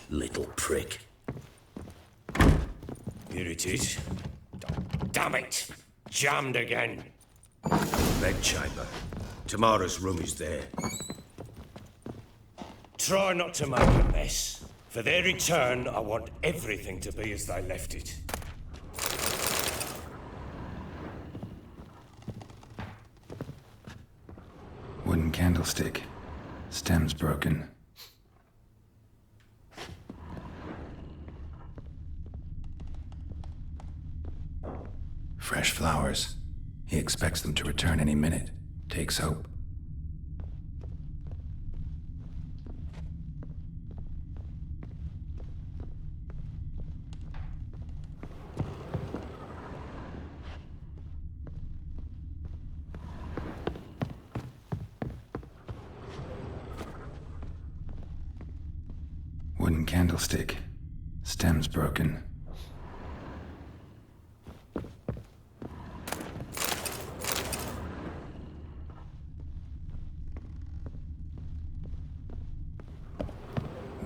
Little prick. Here it is. Damn it! Jammed again. Bedchamber. Tamara's room is there. Try not to make a mess. For their return, I want everything to be as they left it. Wooden candlestick. Stem's broken. Fresh flowers. He expects them to return any minute. Takes hope. Wooden candlestick. Stem's broken.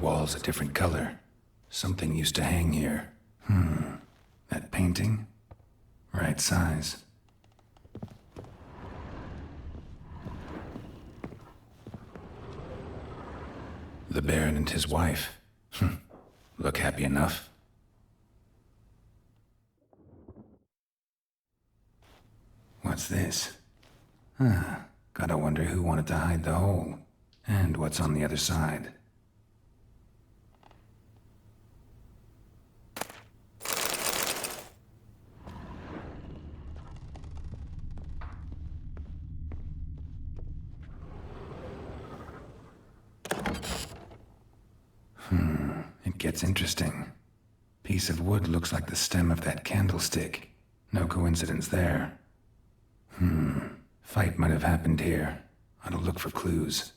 Walls a different color. Something used to hang here. That painting? Right size. The Baron and his wife. Look happy enough. What's this? Gotta wonder who wanted to hide the hole. And what's on the other side. It gets interesting. Piece of wood looks like the stem of that candlestick. No coincidence there. Fight might have happened here. Ought to look for clues.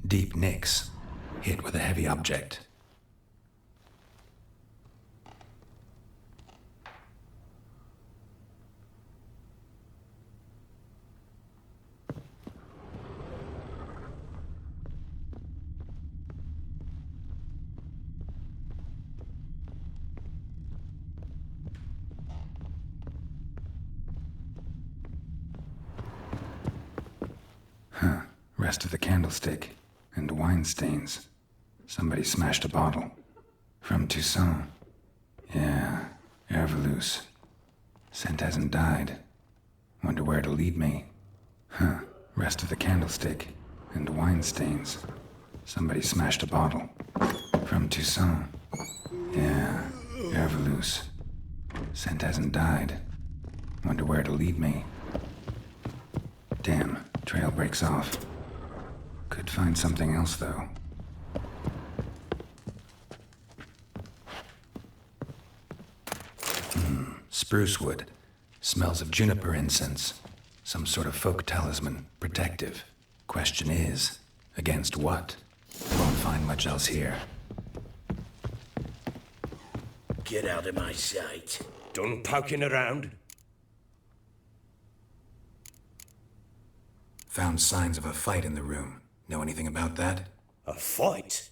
Deep nicks. Hit with a heavy object. Rest of the candlestick, and wine stains. Somebody smashed a bottle. From Toussaint. Yeah, Herveloos. Scent hasn't died. Wonder where it'll lead me. Rest of the candlestick, and wine stains. Somebody smashed a bottle. From Toussaint. Yeah, Herveloos. Scent hasn't died. Wonder where it'll lead me. Damn, trail breaks off. Could find something else, though. Spruce wood. Smells of juniper incense. Some sort of folk talisman. Protective. Question is, against what? Won't find much else here. Get out of my sight. Done poking around? Found signs of a fight in the room. Know anything about that? A fight?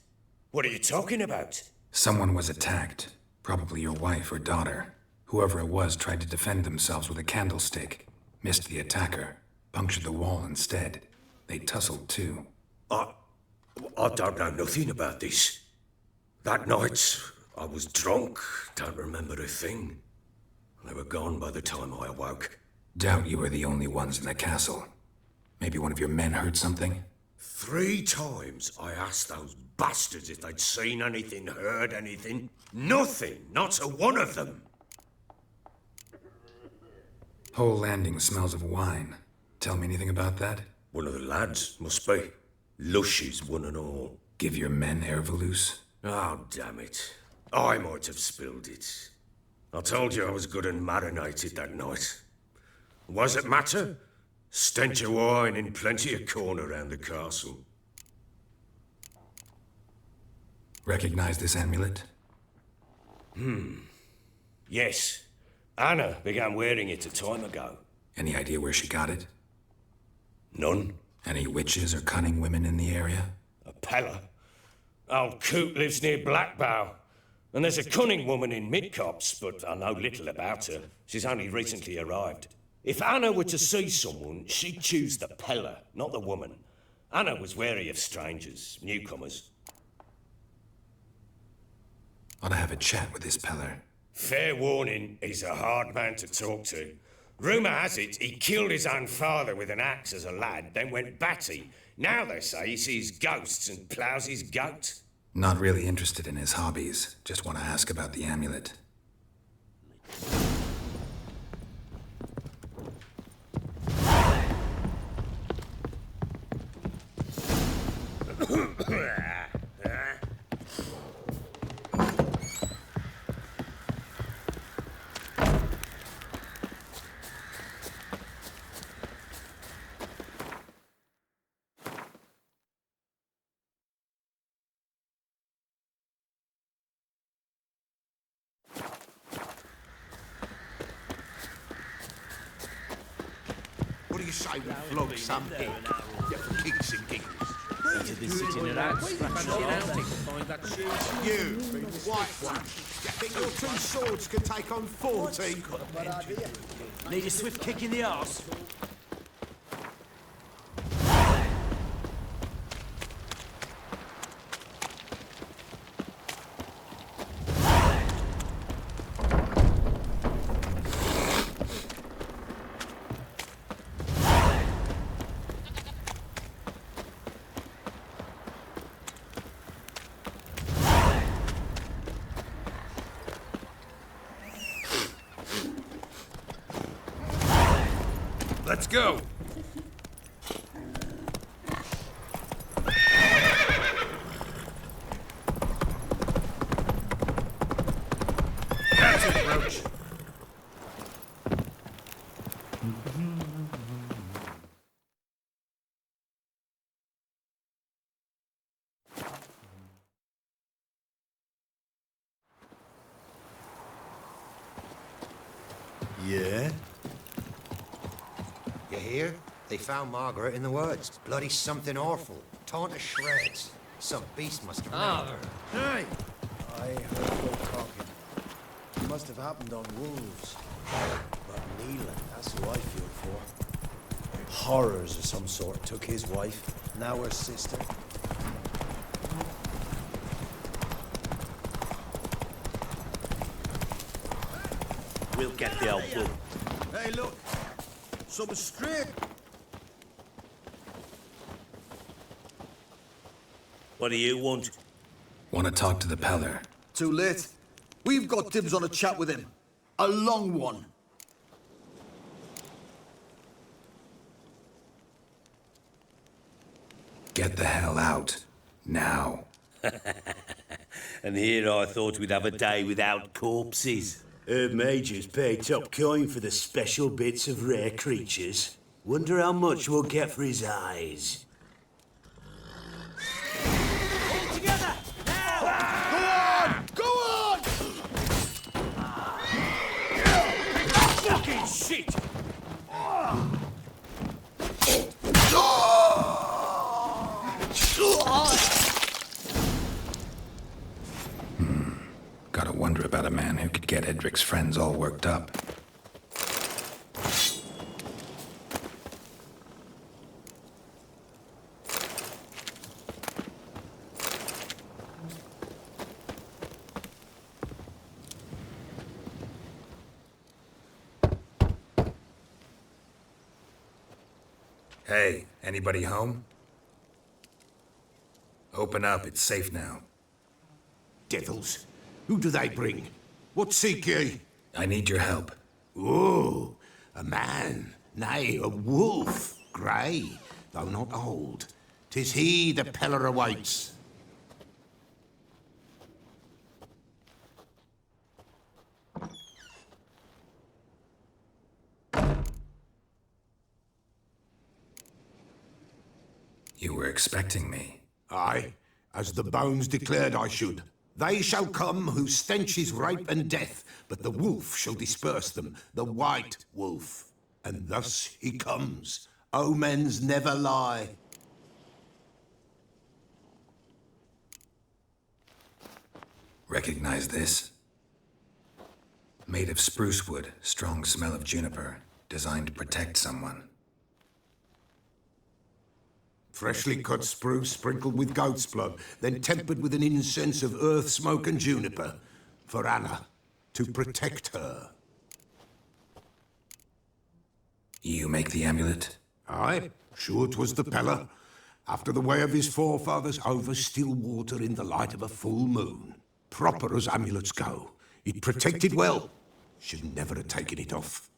What are you talking about? Someone was attacked. Probably your wife or daughter. Whoever it was tried to defend themselves with a candlestick. Missed the attacker. Punctured the wall instead. They tussled too. I don't know nothing about this. That night, I was drunk. Don't remember a thing. They were gone by the time I awoke. Doubt you were the only ones in the castle. Maybe one of your men heard something? 3 times I asked those bastards if they'd seen anything, heard anything. Nothing, not a one of them. Whole landing smells of wine. Tell me anything about that? One of the lads, must be. Lushes, one and all. Give your men Herveloos? Oh, damn it. I might have spilled it. I told you I was good and marinated that night. Was it matter? Stench of wine in plenty of corn around the castle. Recognize this amulet? Yes. Anna began wearing it a time ago. Any idea where she got it? None. Any witches or cunning women in the area? A Peller. Old Coot lives near Blackbow. And there's a cunning woman in Midcopse, but I know little about her. She's only recently arrived. If Anna were to see someone, she'd choose the Peller, not the woman. Anna was wary of strangers, newcomers. Ought to have a chat with this Peller. Fair warning, he's a hard man to talk to. Rumour has it he killed his own father with an axe as a lad, then went batty. Now they say he sees ghosts and ploughs his goat. Not really interested in his hobbies. Just want to ask about the amulet. What do you say we flog some pig? Yeah, for kicks and giggles. Better be sitting around scratching around to find that shoe. You, white one, you think your two swords could take on 40? Need a swift kick in the arse. Let's go! That's it, Roach. Yeah? You hear? They found Margaret in the woods. Bloody something awful. Torn to shreds. Some beast must have made her. Hey! I heard no talking. It must have happened on wolves. But Neelan, that's who I feel for. Horrors of some sort took his wife, now her sister. We'll get the old bull. Hey, look! Some straight! What do you want? Want to talk to the Peller. Too late. We've got dibs on a chat with him. A long one. Get the hell out. Now. And here I thought we'd have a day without corpses. Majors pay top coin for the special bits of rare creatures. Wonder how much we'll get for his eyes. All together! Now! Go on! Fucking shit! Gotta wonder about a man who could get Edric's friends all worked up. Hey, anybody home? Open up, it's safe now. Devils. Who do they bring? What seek ye? I need your help. Oh, a man. Nay, a wolf. Grey, though not old. 'Tis he the Peller awaits. You were expecting me. Aye, as the bones declared I should. They shall come whose stench is rape and death, but the wolf shall disperse them, the white wolf. And thus he comes. Omens never lie. Recognize this? Made of spruce wood, strong smell of juniper, designed to protect someone. Freshly cut spruce sprinkled with goat's blood, then tempered with an incense of earth, smoke and juniper. For Anna, to protect her. You make the amulet? Aye, sure 'twas the Peller. After the way of his forefathers, over still water in the light of a full moon. Proper as amulets go. It protected well. Should never have taken it off.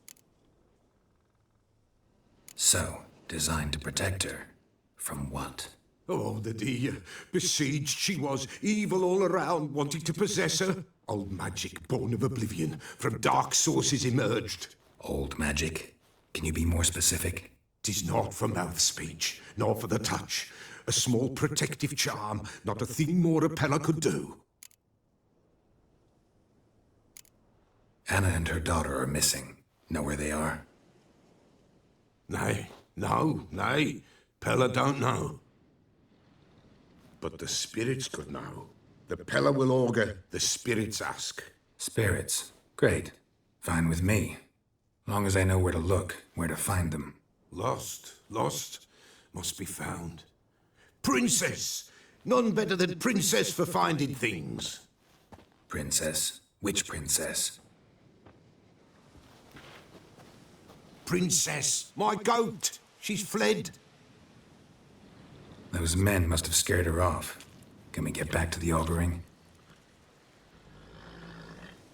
So, designed to protect her. From what? Oh, the dear. Besieged she was, evil all around, wanting to possess her. Old magic, born of oblivion, from dark sources emerged. Old magic? Can you be more specific? 'Tis not for mouth speech, nor for the touch. A small protective charm, not a thing more a Peller could do. Anna and her daughter are missing. Know where they are? Nay, nay. Peller don't know. But the spirits could know. The Peller will augur, the spirits ask. Spirits. Great. Fine with me. Long as I know where to look, where to find them. Lost, must be found. Princess! None better than Princess for finding things. Princess? Which princess? Princess, my goat! She's fled. Those men must have scared her off. Can we get back to the auguring?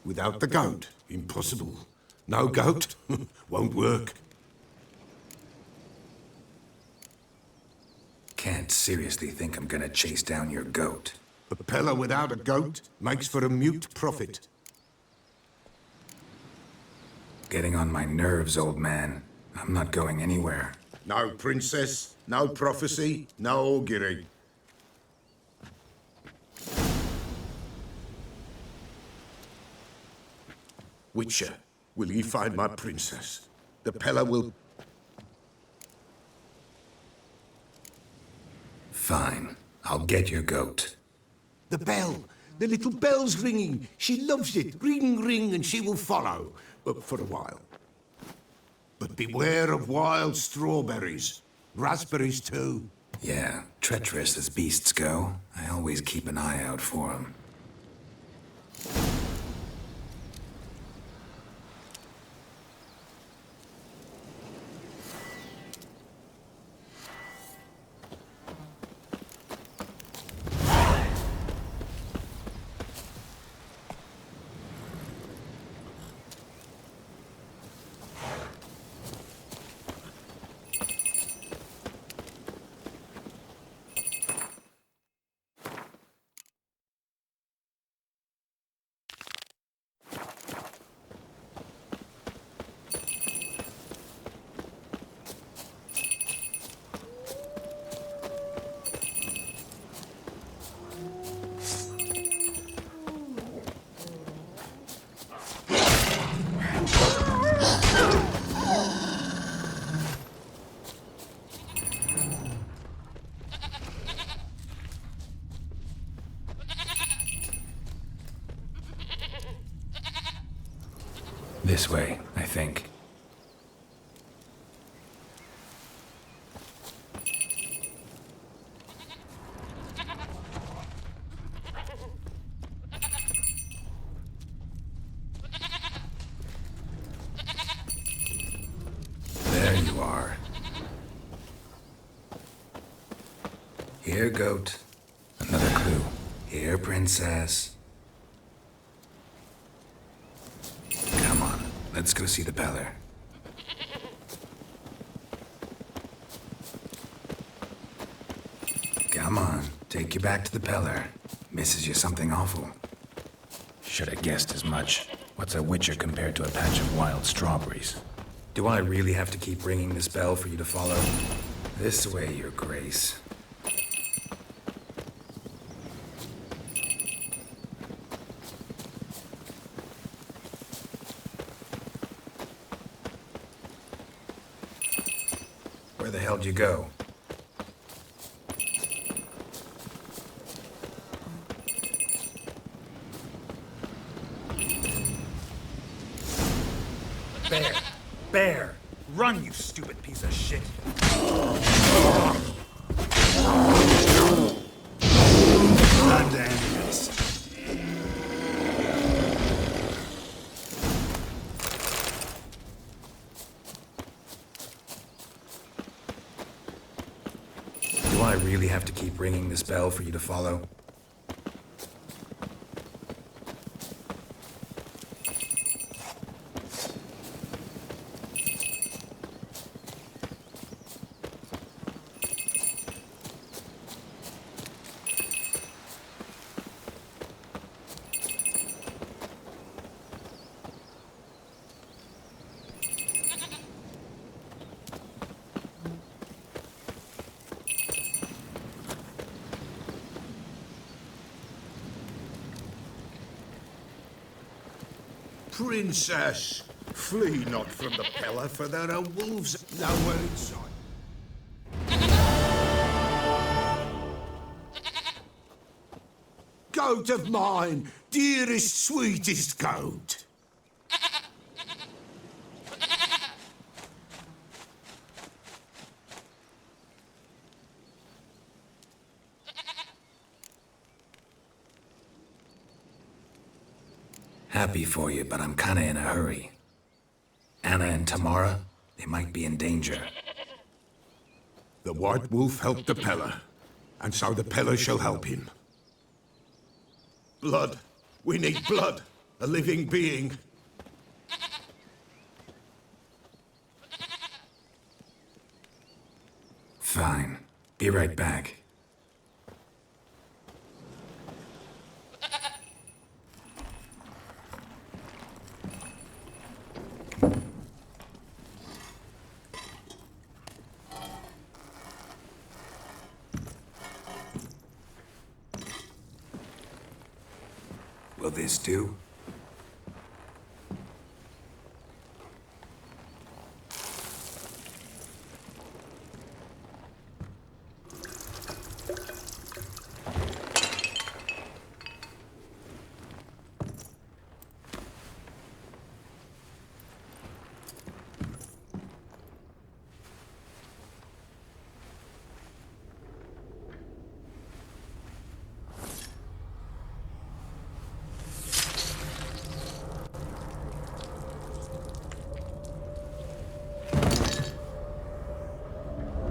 Without the goat, impossible. No goat, won't work. Can't seriously think I'm gonna chase down your goat. A Peller without a goat makes for a mute prophet. Getting on my nerves, old man. I'm not going anywhere. No princess, no prophecy, no augury. Witcher, will ye find my princess? The Peller will... Fine. I'll get your goat. The bell! The little bell's ringing. She loves it. Ring, ring, and she will follow. But for a while. But beware of wild strawberries. Raspberries, too. Yeah, treacherous as beasts go. I always keep an eye out for 'em. This way, I think. There you are. Here, goat. Another clue. Here, princess. Let's go see the Peller. Come on, take you back to the Peller. Misses you something awful. Should have guessed as much. What's a witcher compared to a patch of wild strawberries? Do I really have to keep ringing this bell for you to follow? This way, your grace. Where the hell'd you go? Bear! Bear! Run, you stupid piece of shit! Time to end this. Do I really have to keep ringing this bell for you to follow? Princess, flee not from the pillar, for there are wolves nowhere in sight. Goat of mine, dearest, sweetest goat. Happy for you, but I'm kinda in a hurry. Anna and Tamara, they might be in danger. The White Wolf helped the Peller, and so the Peller shall help him. Blood. We need blood. A living being. Fine. Be right back. Will this do?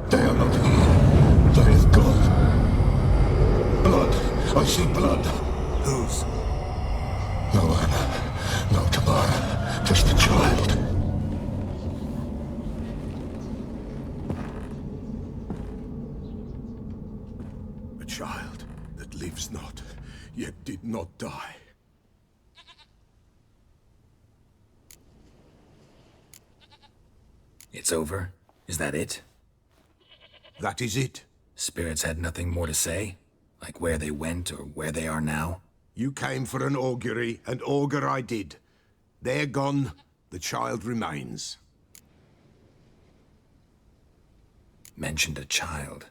They are not here. There is God. Blood. I see blood. Whose? No Anna. No Tamara. Just the child. A child that lives not, yet did not die. It's over? Is that it? That is it. Spirits had nothing more to say? Like where they went or where they are now? You came for an augury, and augur I did. They're gone. The child remains. Mentioned a child.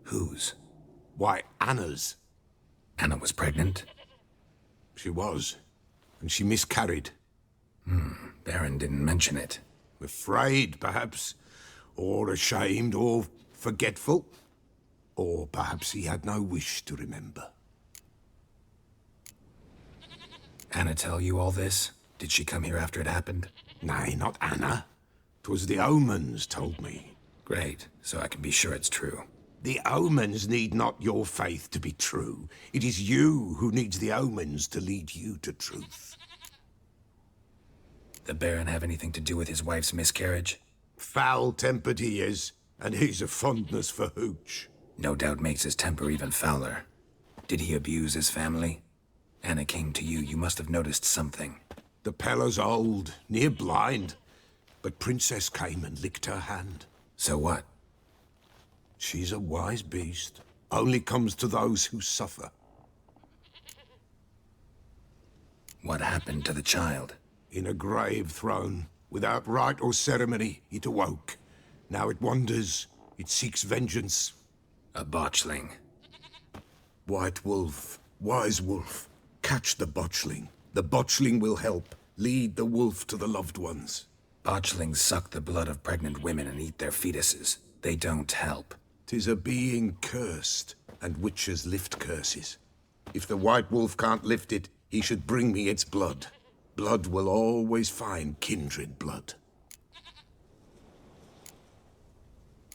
Whose? Why, Anna's. Anna was pregnant? She was. And she miscarried. Baron didn't mention it. Afraid, perhaps. Or ashamed, or forgetful. Or perhaps he had no wish to remember. Anna tell you all this? Did she come here after it happened? Nay, not Anna. 'Twas the omens told me. Great, so I can be sure it's true. The omens need not your faith to be true. It is you who needs the omens to lead you to truth. The Baron have anything to do with his wife's miscarriage? Foul-tempered he is, and he's a fondness for hooch. No doubt makes his temper even fouler. Did he abuse his family? Anna came to you, you must have noticed something. The Peller's old, near blind, but Princess came and licked her hand. So what? She's a wise beast, only comes to those who suffer. What happened to the child? In a grave thrown, without rite or ceremony, it awoke. Now it wanders, It seeks vengeance. A botchling. White wolf, wise wolf, catch the botchling. The botchling will help. Lead the wolf to the loved ones. Botchlings suck the blood of pregnant women and eat their fetuses. They don't help. 'Tis a being cursed, and witches lift curses. If the white wolf can't lift it, he should bring me its blood. Blood will always find kindred blood.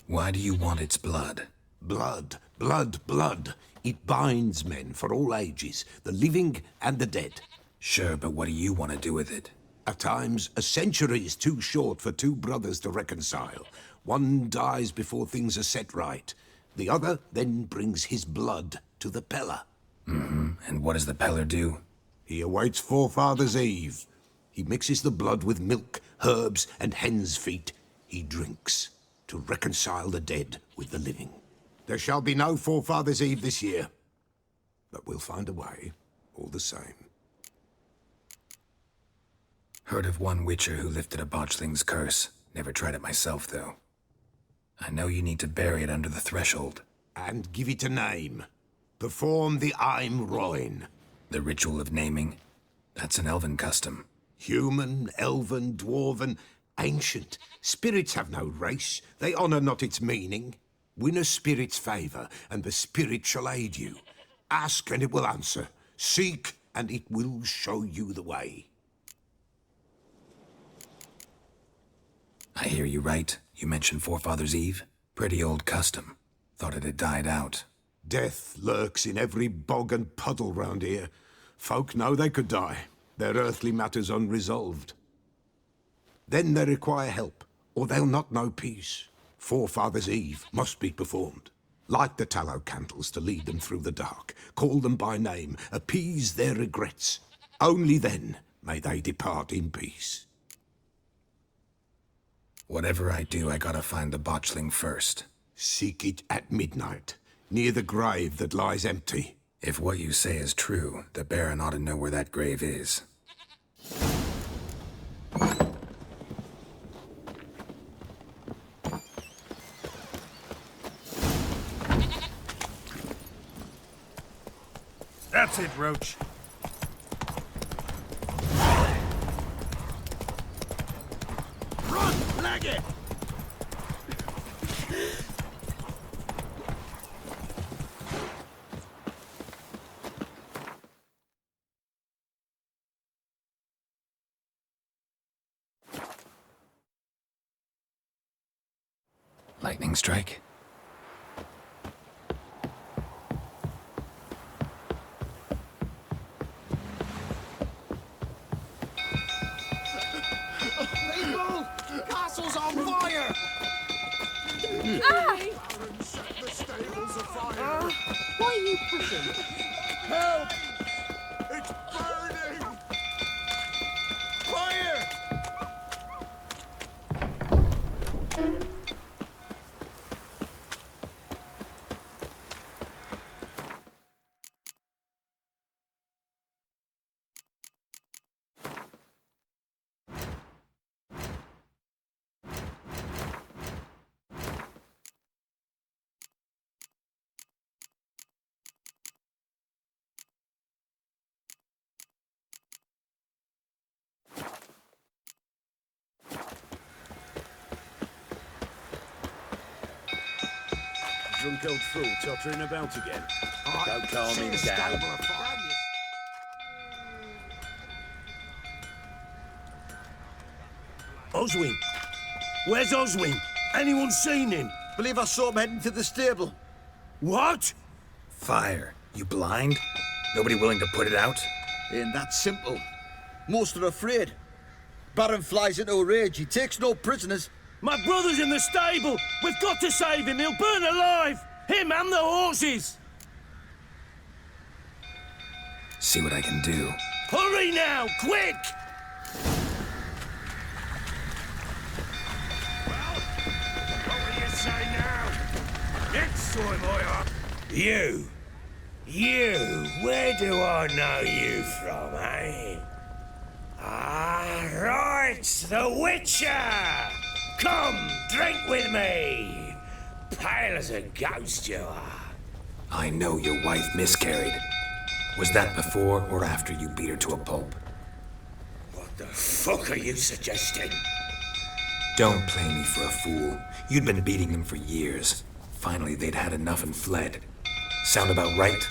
Why do you want its blood? Blood, blood, blood. It binds men for all ages, the living and the dead. Sure, but what do you want to do with it? At times, a century is too short for two brothers to reconcile. One dies before things are set right. The other then brings his blood to the Peller. And what does the Peller do? He awaits forefathers' eve. He mixes the blood with milk, herbs, and hen's feet. He drinks to reconcile the dead with the living. There shall be no forefathers' eve this year. But we'll find a way, all the same. Heard of one witcher who lifted a botchling's curse. Never tried it myself, though. I know you need to bury it under the threshold. And give it a name. Perform the Aim Roin. The ritual of naming? That's an elven custom. Human, elven, dwarven, ancient. Spirits have no race. They honour not its meaning. Win a spirit's favour, and the spirit shall aid you. Ask, and it will answer. Seek, and it will show you the way. I hear you right. You mentioned Forefathers' Eve? Pretty old custom. Thought it had died out. Death lurks in every bog and puddle round here. Folk know they could die, their earthly matters unresolved. Then they require help, or they'll not know peace. Forefathers' Eve must be performed. Light the tallow candles to lead them through the dark. Call them by name, appease their regrets. Only then may they depart in peace. Whatever I do, I gotta find the botchling first. Seek it at midnight, near the grave that lies empty. If what you say is true, the Baron ought to know where that grave is. That's it, Roach. Run, lag it! Lightning strike? Castle's on fire! Why are you pushing? Help! It's burning! Fire! Drunk old fool tottering about again. Don't calm him down. Oswin! Where's Oswin? Anyone seen him? Believe I saw him heading to the stable. What? Fire. You blind? Nobody willing to put it out? Ain't that simple. Most are afraid. Baron flies into a rage. He takes no prisoners. My brother's in the stable! We've got to save him! He'll burn alive! Him and the horses! See what I can do. Hurry now! Quick! What will you say now? Next time I You, where do I know you from, eh? Ah, right, the Witcher! Come, drink with me! Pale as a ghost you are. I know your wife miscarried. Was that before or after you beat her to a pulp? What the fuck are you suggesting? Don't play me for a fool. You'd been beating them for years. Finally, they'd had enough and fled. Sound about right?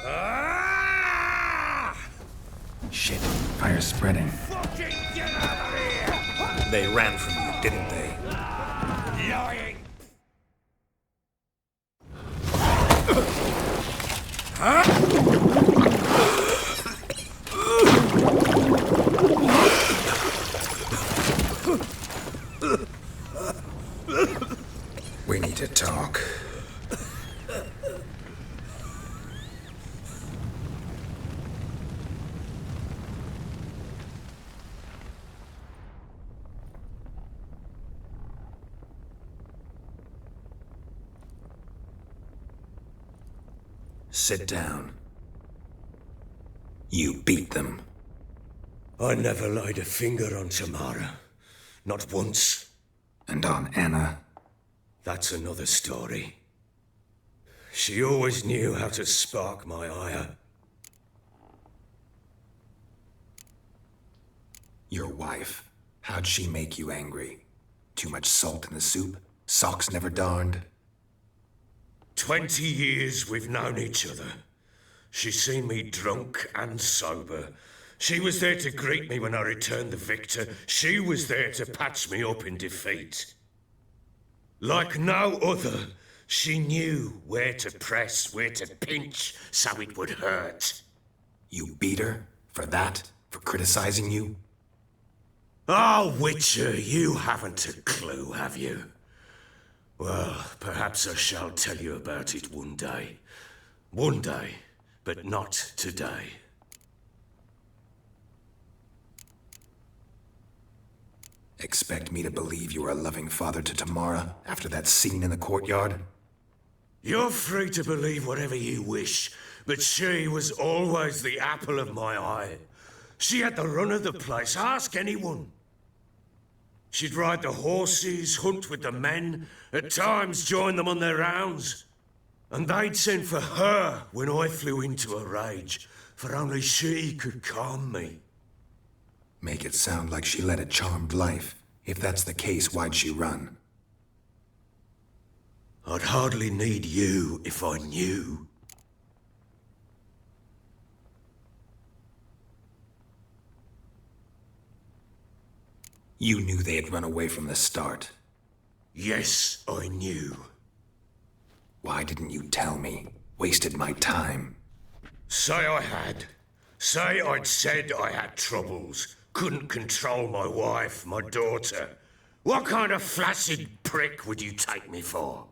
Ah! Shit, fire's spreading. Fucking get out of here! They ran from you, didn't they? Lying! We need to talk. Sit down. You beat them. I never laid a finger on Tamara. Not once. And on Anna? That's another story. She always knew how to spark my ire. Your wife. How'd she make you angry? Too much salt in the soup? Socks never darned? 20 years we've known each other. She's seen me drunk and sober. She was there to greet me when I returned the victor. She was there to patch me up in defeat. Like no other, she knew where to press, where to pinch, so it would hurt. You beat her? For that? For criticizing you? Oh, Witcher, you haven't a clue, have you? Well, perhaps I shall tell you about it one day. One day, but not today. Expect me to believe you were a loving father to Tamara after that scene in the courtyard? You're free to believe whatever you wish, but she was always the apple of my eye. She had the run of the place, ask anyone. She'd ride the horses, hunt with the men, at times join them on their rounds. And they'd send for her when I flew into a rage, for only she could calm me. Make it sound like she led a charmed life. If that's the case, why'd she run? I'd hardly need you if I knew. You knew they had run away from the start. Yes, I knew. Why didn't you tell me? Wasted my time. Say I had. Say I'd said I had troubles. Couldn't control my wife, my daughter. What kind of flaccid prick would you take me for?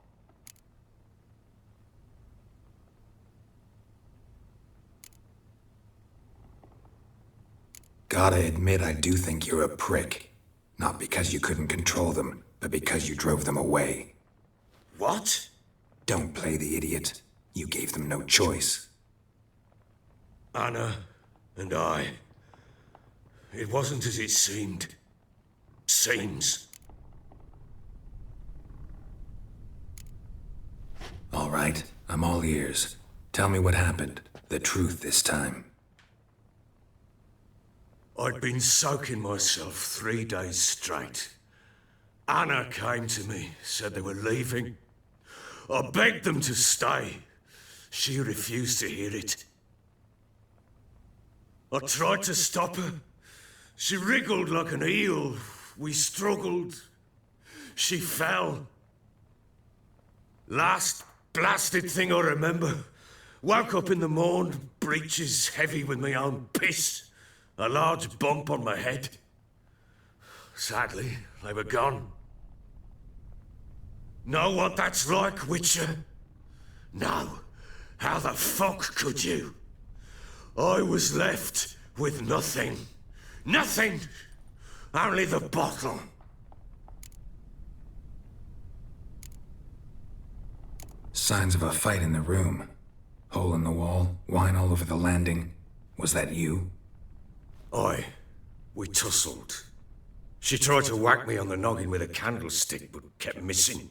Gotta admit, I do think you're a prick. Not because you couldn't control them, but because you drove them away. What? Don't play the idiot. You gave them no choice. Anna and I. It wasn't as it seemed. Seems. All right, I'm all ears. Tell me what happened. The truth this time. I'd been soaking myself 3 days straight. Anna came to me, said they were leaving. I begged them to stay. She refused to hear it. I tried to stop her. She wriggled like an eel. We struggled. She fell. Last blasted thing I remember. Woke up in the morn, breeches heavy with my own piss. A large bump on my head. Sadly, they were gone. Know what that's like, Witcher? No. How the fuck could you? I was left with nothing. Nothing! Only the bottle. Signs of a fight in the room. Hole in the wall, wine all over the landing. Was that you? Aye. We tussled. She tried to whack me on the noggin with a candlestick, but kept missing.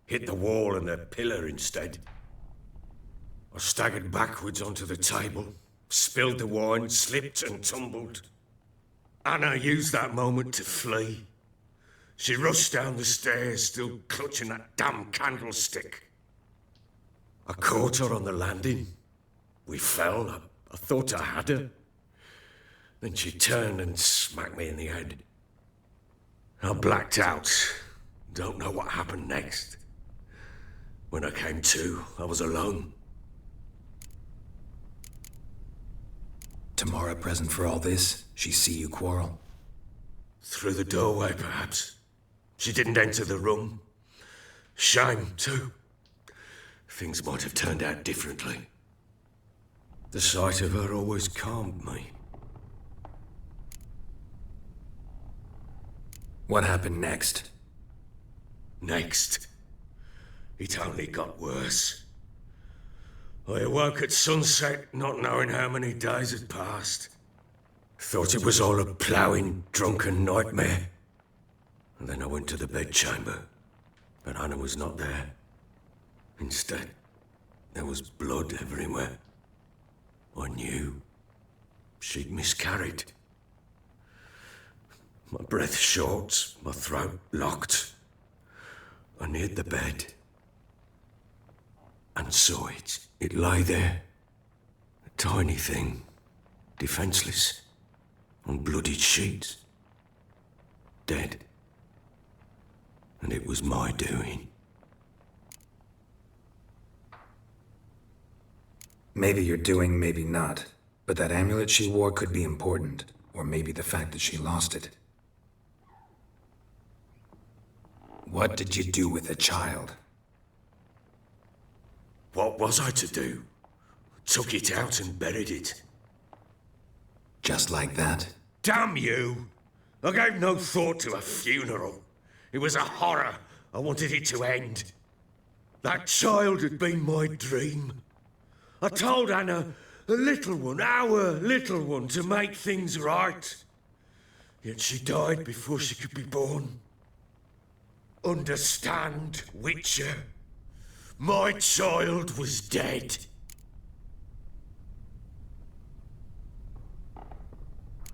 hit the wall and a pillar instead. I staggered backwards onto the table, spilled the wine, slipped and tumbled. Anna used that moment to flee. She rushed down the stairs, still clutching that damn candlestick. I caught her on the landing. We fell. I thought I had her. Then she turned and smacked me in the head. I blacked out. Don't know what happened next. When I came to, I was alone. Tamara present for all this? She see you quarrel? Through the doorway, perhaps. She didn't enter the room. Shame, too. Things might have turned out differently. The sight of her always calmed me. What happened next? Next, it only got worse. I awoke at sunset, not knowing how many days had passed. Thought it was all a ploughing, drunken nightmare. And then I went to the bedchamber, but Anna was not there. Instead, there was blood everywhere. I knew she'd miscarried. My breath short, my throat locked. I neared the bed and saw it. It lay there, a tiny thing, defenseless, on bloodied sheets, dead. And it was my doing. Maybe you're doing, maybe not. But that amulet she wore could be important. Or maybe the fact that she lost it. What did you do with the child? What was I to do? Took it out and buried it. Just like that? Damn you! I gave no thought to a funeral. It was a horror. I wanted it to end. That child had been my dream. I told Anna, a little one, our little one, to make things right. Yet she died before she could be born. Understand, Witcher? My child was dead.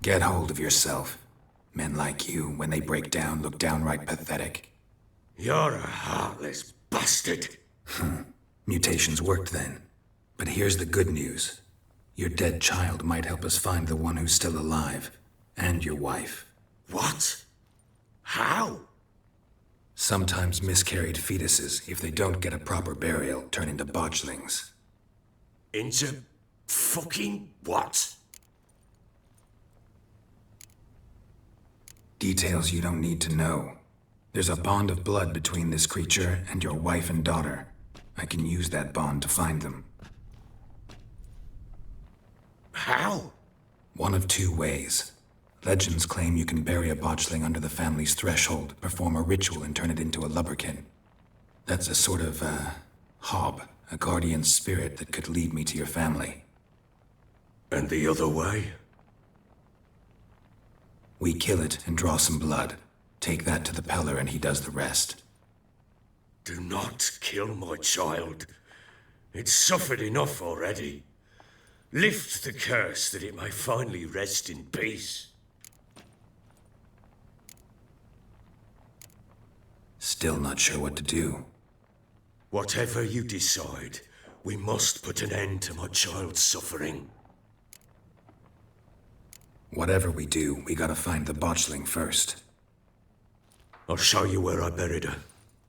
Get hold of yourself. Men like you, when they break down, look downright pathetic. You're a heartless bastard. Mutations worked then. But here's the good news. Your dead child might help us find the one who's still alive. And your wife. What? How? Sometimes miscarried fetuses, if they don't get a proper burial, turn into botchlings. Into fucking what? Details you don't need to know. There's a bond of blood between this creature and your wife and daughter. I can use that bond to find them. How? One of two ways. Legends claim you can bury a botchling under the family's threshold, perform a ritual and turn it into a lubberkin. That's a sort of, hob, a guardian spirit that could lead me to your family. And the other way? We kill it and draw some blood. Take that to the Peller and he does the rest. Do not kill my child. It's suffered enough already. Lift the curse that it may finally rest in peace. Still not sure what to do. Whatever you decide, we must put an end to my child's suffering. Whatever we do, we gotta find the botchling first. I'll show you where I buried her,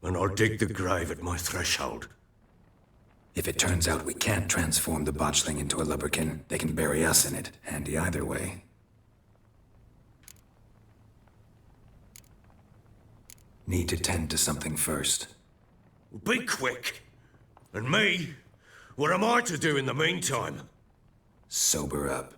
and I'll dig the grave at my threshold. If it turns out we can't transform the botchling into a lubberkin, they can bury us in it. Handy either way. Need to tend to something first. Be quick. And me? What am I to do in the meantime? Sober up.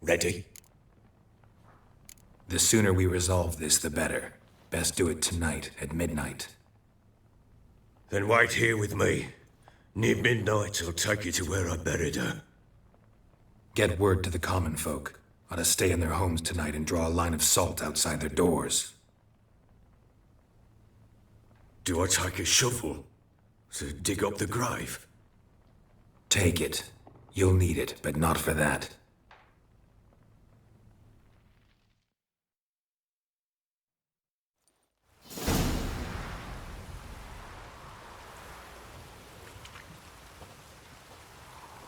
Ready? The sooner we resolve this, the better. Best do it tonight at midnight. Then wait here with me. Near midnight, I'll take you to where I buried her. Get word to the common folk. Ought to stay in their homes tonight and draw a line of salt outside their doors. Do I take a shovel to dig up the grave? Take it. You'll need it, but not for that.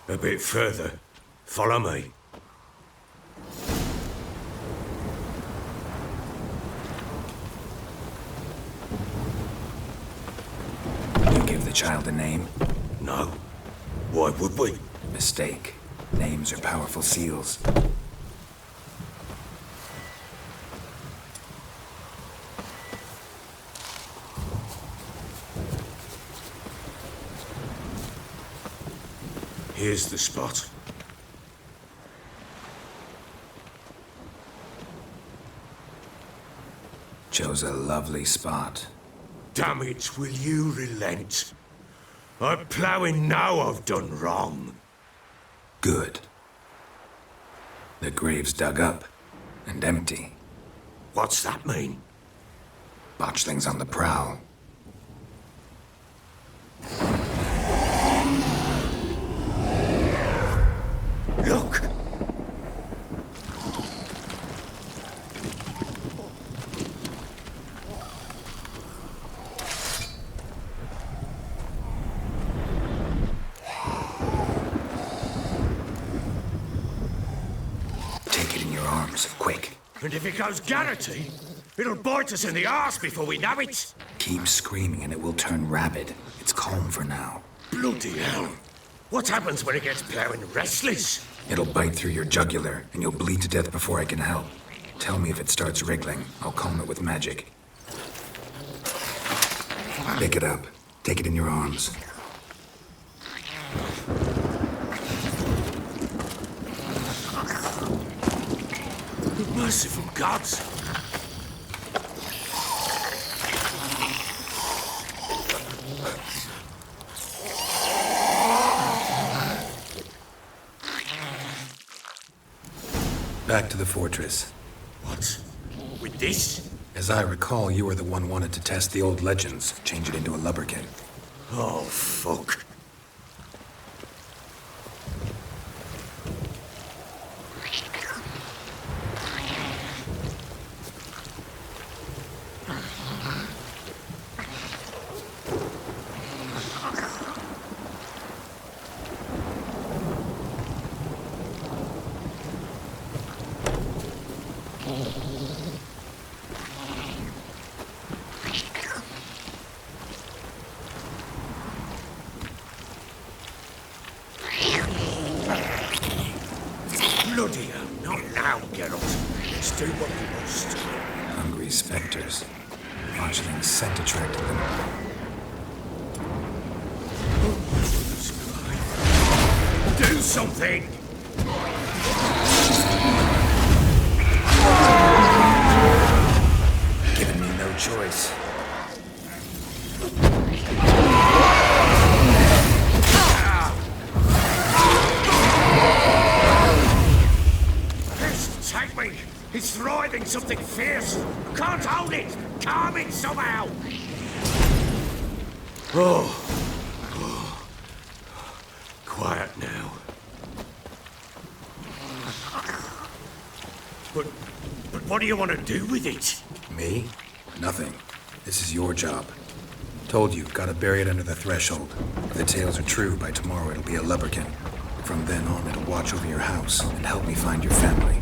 A bit further. Follow me. You give the child a name? No. Why would we? Mistake. Names are powerful seals. Here's the spot. Chose a lovely spot. Damn it, will you relent? I'm ploughing now I've done wrong. Good. The grave's dug up and empty. What's that mean? Botchlings on the prowl. Look! Take it in your arms, quick. And if it goes garrety, it'll bite us in the arse before we know it. Keep screaming and it will turn rabid. It's calm for now. Bloody hell. What happens when it gets ploughing restless? It'll bite through your jugular and you'll bleed to death before I can help. Tell me if it starts wriggling. I'll calm it with magic. Pick it up. Take it in your arms. Merciful gods! Back to the fortress. What? With this? As I recall, you were the one wanted to test the old legends, change it into a lubberkin. Oh, fuck. Bloody hell, not now, Geralt. Let's do what we must. Hungry specters. Botchling's scent attracted them. Do something! Giving me no choice. Take me! It's thriving something fierce! I can't hold it! Calm it somehow! Oh. Quiet now. But what do you want to do with it? Me? Nothing. This is your job. Told you, gotta bury it under the threshold. If the tales are true, by tomorrow it'll be a lubberkin. From then on, it'll watch over your house and help me find your family.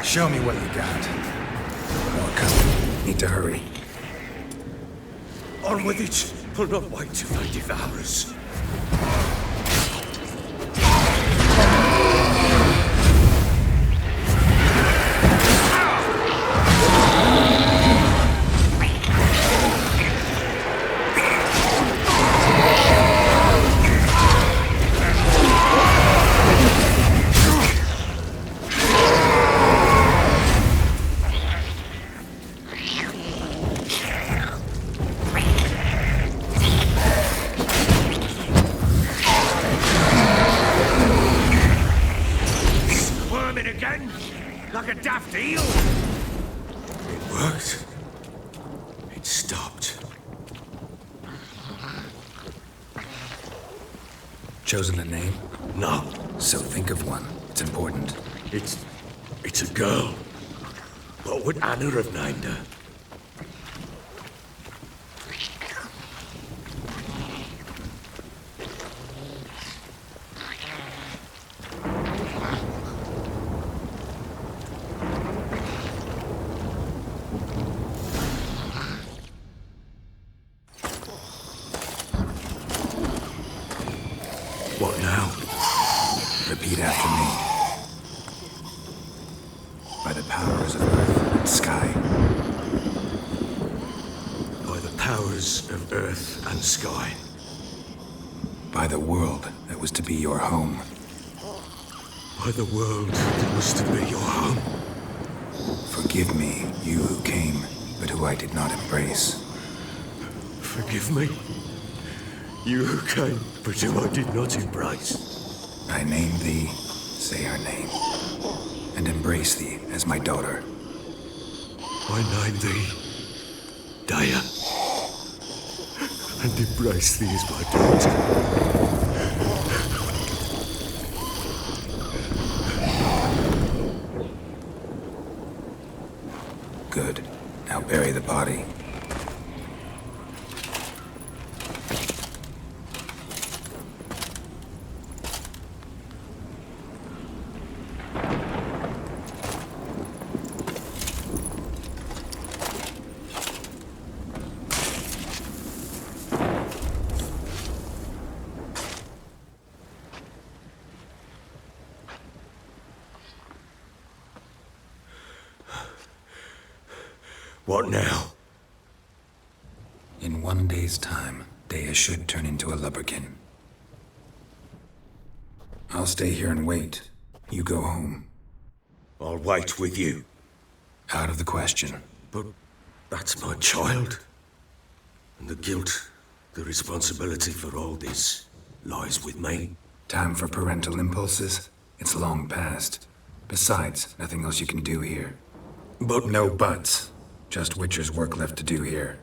Show me what you got. More coming. Need to hurry. On with it! I'll not wait till they devour us. like a daft eel. It worked. It stopped. Chosen a name? No, So think of one. It's important. it's a girl. What would Anna have named her? What now? Repeat after me. By the powers of earth and sky. By the powers of earth and sky. By the world that was to be your home. By the world that was to be your home. Forgive me, you who came, but who I did not embrace. Forgive me. You who came, but who I did not embrace. I name thee, say her name, and embrace thee as my daughter. I name thee Daya, and embrace thee as my daughter. Good. Now bury the body. What now? In 1 day's time, Dea should turn into a lubberkin. I'll stay here and wait. You go home. I'll wait with you. Out of the question. But that's my child. And the guilt, the responsibility for all this lies with me. Time for parental impulses? It's long past. Besides, nothing else you can do here. But No buts. Just Witcher's work left to do here.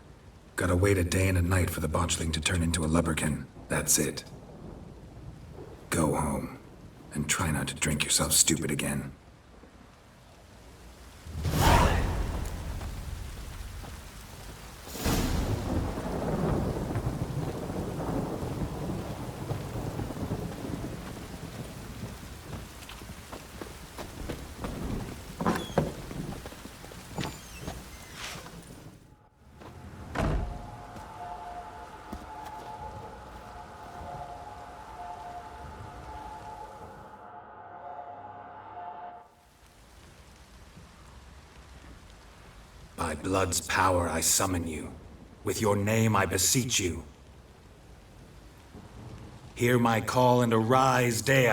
Gotta wait a day and a night for the botchling to turn into a lubberkin. That's it. Go home. And try not to drink yourself stupid again. By blood's power I summon you. With your name I beseech you. Hear my call and arise, Dea.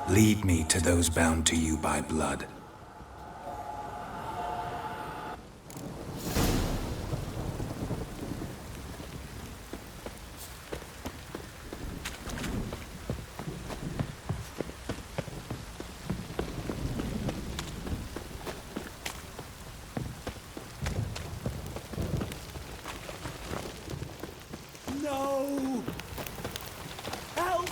Lead me to those bound to you by blood. No! Help!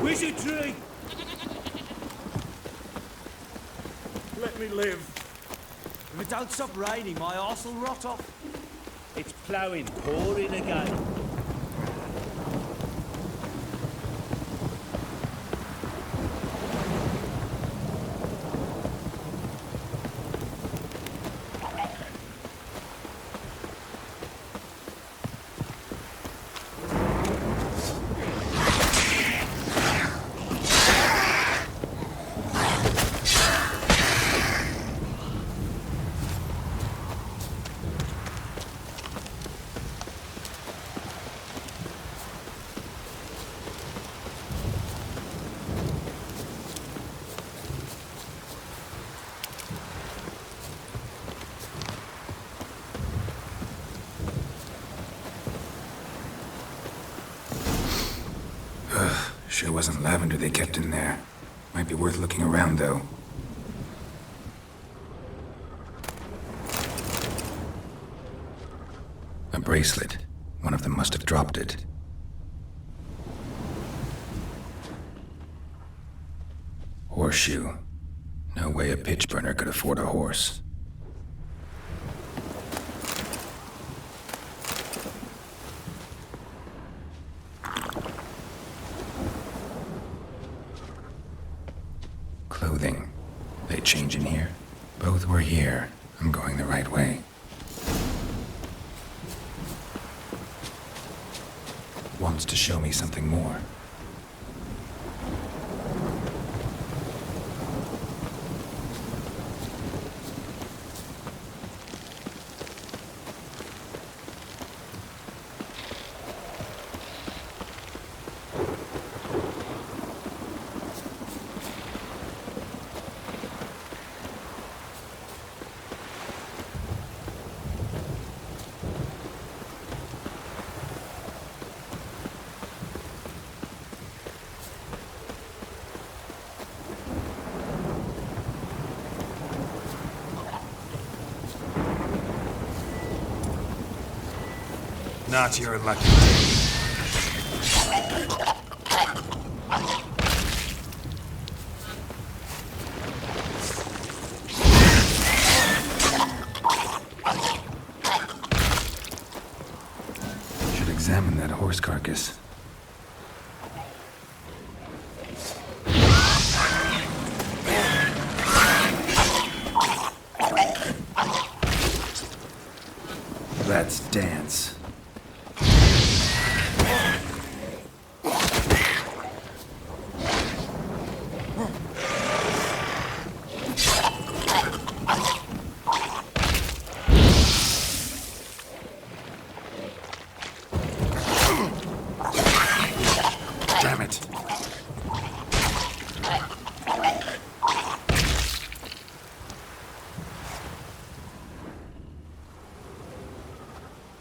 Wizard tree! Let me live. If it don't stop raining, my arse will rot off. It's ploughing, pouring again. Sure wasn't lavender they kept in there. Might be worth looking around, though. A bracelet. One of them must have dropped it. Horseshoe. No way a pitch burner could afford a horse. Clothing. They change in here? Both were here. I'm going the right way. Wants to show me something more. Not your lucky day. Should examine that horse carcass. Let's dance. Damn it.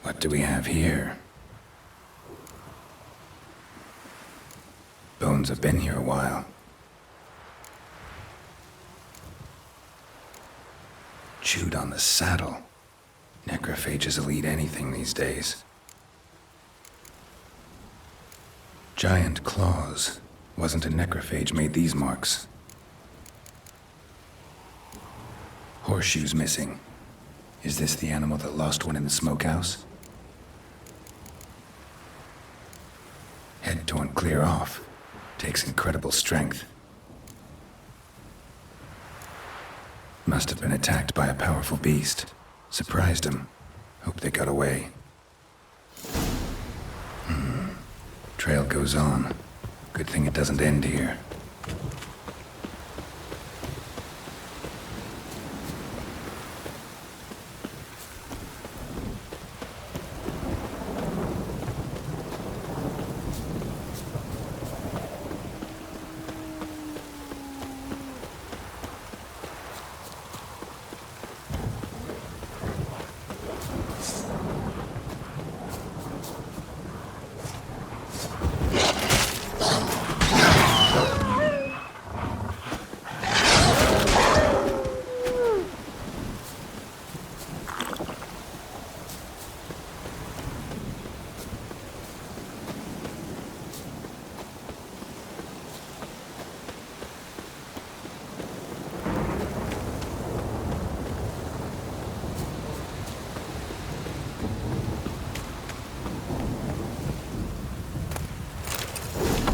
What do we have here? Bones have been here a while. Chewed on the saddle. Necrophages will eat anything these days. Giant claws. Wasn't a necrophage made these marks. Horseshoes missing. Is this the animal that lost one in the smokehouse? Head torn clear off. Takes incredible strength. Must have been attacked by a powerful beast. Surprised him. Hope they got away. Trail goes on. Good thing it doesn't end here.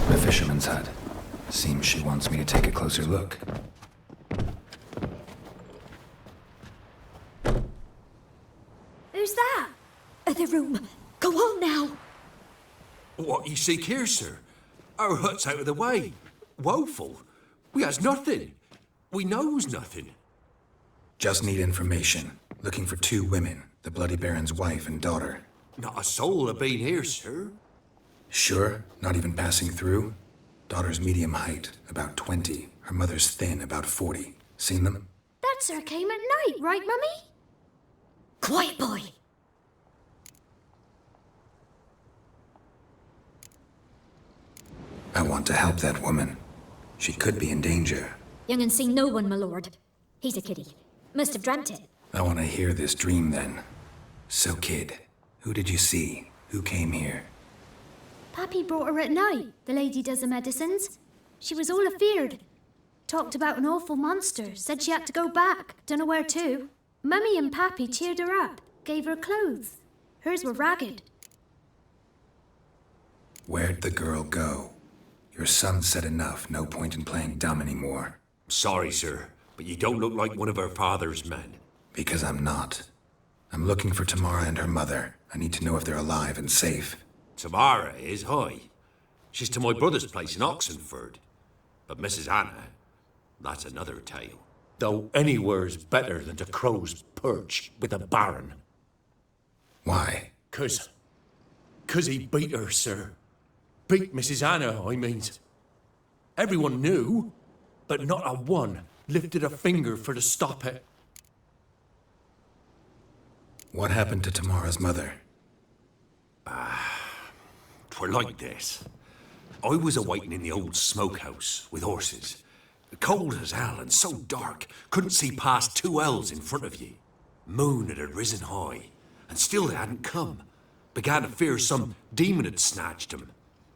The fisherman's hut. Seems she wants me to take a closer look. Who's that? The room. Go on now. What you seek here, sir? Our hut's out of the way. Woeful. We has nothing. We knows nothing. Just need information. Looking for 2 women. The Bloody Baron's wife and daughter. Not a soul have been here, sir. Sure? Not even passing through? Daughter's medium height, about 20. Her mother's thin, about 40. Seen them? That sir came at night, right, Mummy? Quiet, boy. I want to help that woman. She could be in danger. Young and seen no one, my lord. He's a kiddie. Must have dreamt it. I want to hear this dream then. So, kid, who did you see? Who came here? Pappy brought her at night, the lady does the medicines. She was all afeared. Talked about an awful monster, said she had to go back, dunno where to. Mummy and Pappy cheered her up, gave her clothes. Hers were ragged. Where'd the girl go? Your son said enough, no point in playing dumb anymore. Sorry, sir, but you don't look like one of her father's men. Because I'm not. I'm looking for Tamara and her mother. I need to know if they're alive and safe. Tamara is, hi. She's to my brother's place in Oxenford. But Mrs. Anna, that's another tale. Though anywhere's better than to crow's perch with a baron. Why? 'Cause he beat her, sir. Beat Mrs. Anna, I means. Everyone knew, but not a one lifted a finger for to stop it. What happened to Tamara's mother? 'Twere like this. I was awaiting in the old smokehouse with horses. Cold as hell and so dark, couldn't see past 2 ells in front of ye. Moon had risen high, and still they hadn't come. Began to fear some demon had snatched them.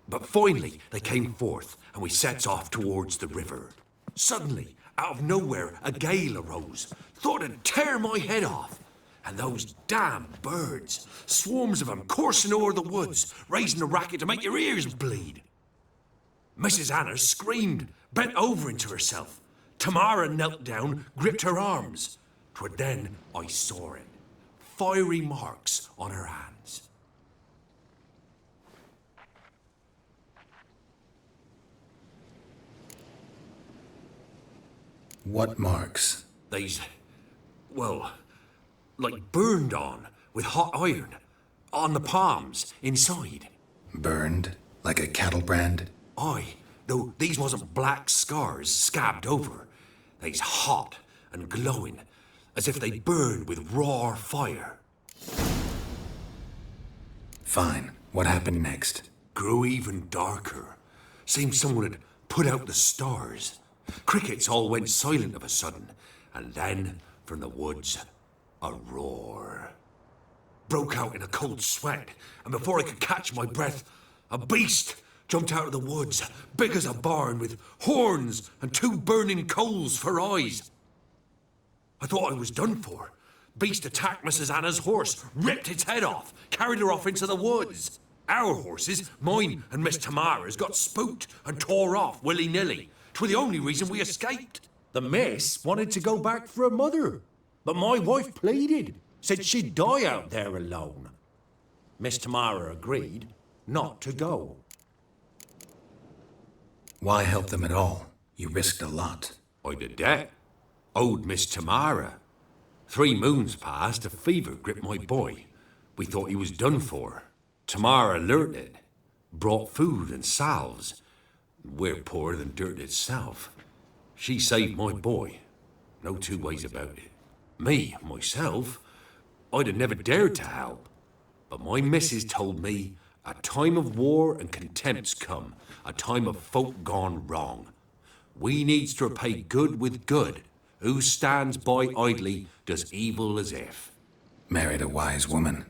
But finally they came forth, and we sets off towards the river. Suddenly, out of nowhere, a gale arose. Thought it'd tear my head off. And those damn birds, swarms of them coursing o'er the woods, raising a racket to make your ears bleed. Mrs. Anna screamed, bent over into herself. Tamara knelt down, gripped her arms. 'Twere then I saw it. Fiery marks on her hands. What marks? They's, well, like burned on with hot iron. On the palms, inside. Burned? Like a cattle brand? Aye, though these wasn't black scars scabbed over. They's hot and glowing, as if they burned with raw fire. Fine. What happened next? Grew even darker. Seemed someone had put out the stars. Crickets all went silent of a sudden, and then, from the woods, a roar. Broke out in a cold sweat, and before I could catch my breath, a beast jumped out of the woods, big as a barn, with horns and 2 burning coals for eyes. I thought I was done for. Beast attacked Mrs. Anna's horse, ripped its head off, carried her off into the woods. Our horses, mine and Miss Tamara's, got spooked and tore off willy-nilly. 'Twere the only reason we escaped. The miss wanted to go back for her mother, but my wife pleaded, said she'd die out there alone. Miss Tamara agreed not to go. Why help them at all? You risked a lot. I did that. Owed Miss Tamara. 3 moons passed, a fever gripped my boy. We thought he was done for. Tamara alerted, brought food and salves. We're poorer than dirt itself. She saved my boy. No 2 ways about it. Me, myself, I'd have never dared to help. But my missus told me a time of war and contempt's come, a time of folk gone wrong. We needs to repay good with good. Who stands by idly does evil as if. Married a wise woman.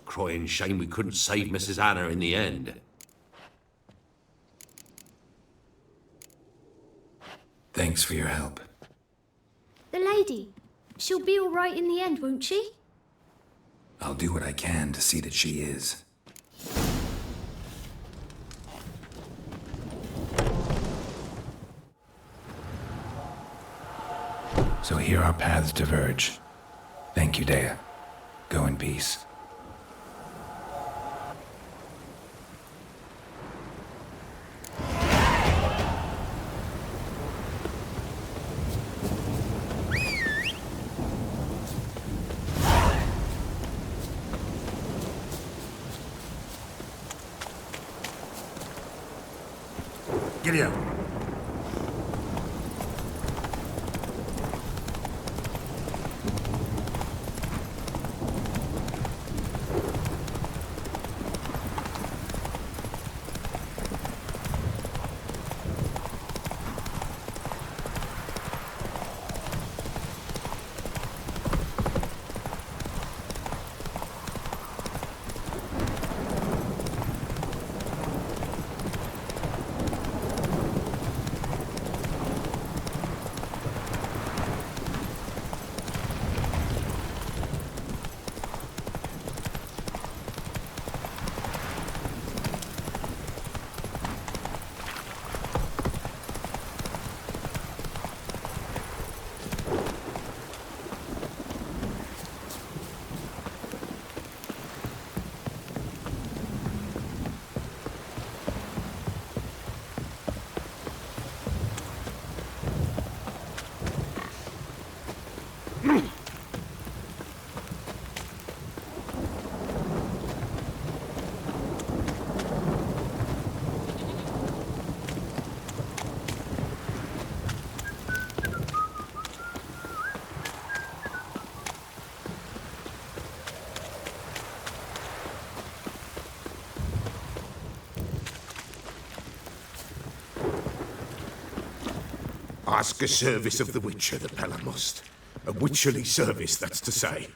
Crying shame we couldn't save Mrs. Anna in the end. Thanks for your help. The lady. She'll be all right in the end, won't she? I'll do what I can to see that she is. So here our paths diverge. Thank you, Dea. Go in peace. Get out. Ask a service of the Witcher, the Pella must. A witcherly service, that's to say.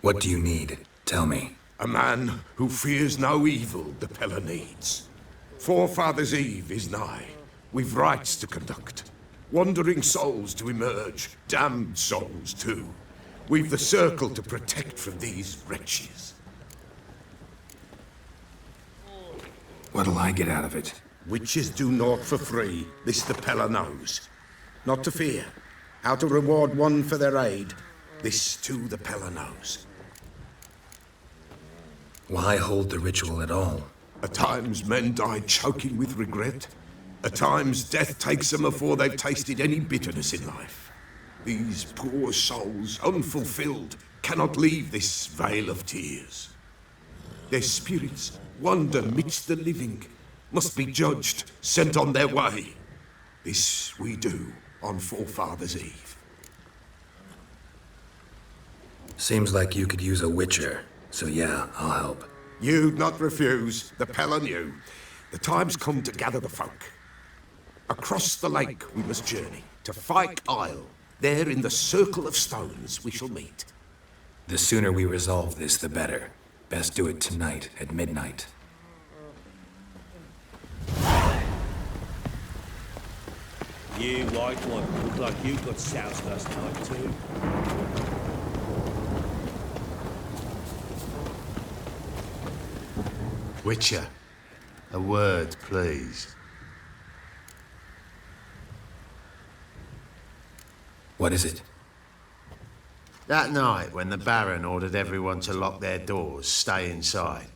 What do you need? Tell me. A man who fears no evil the Pella needs. Forefathers' Eve is nigh. We've rites to conduct. Wandering souls to emerge. Damned souls, too. We've the circle to protect from these wretches. What'll I get out of it? Witches do naught for free. This the Pella knows. Not to fear. How to reward one for their aid. This too the Pella knows. Why hold the ritual at all? At times men die choking with regret. At times death takes them before they've tasted any bitterness in life. These poor souls, unfulfilled, cannot leave this vale of tears. Their spirits wander midst the living, must be judged, sent on their way. This we do on Forefathers' Eve. Seems like you could use a witcher, so yeah, I'll help. You'd not refuse, the Pella knew. The time's come to gather the folk. Across the lake we must journey, to Fyke Isle. There in the circle of stones we shall meet. The sooner we resolve this, the better. Best do it tonight at midnight. You white one, look like you got soused last night too. Witcher, a word, please. What is it? That night when the Baron ordered everyone to lock their doors, stay inside.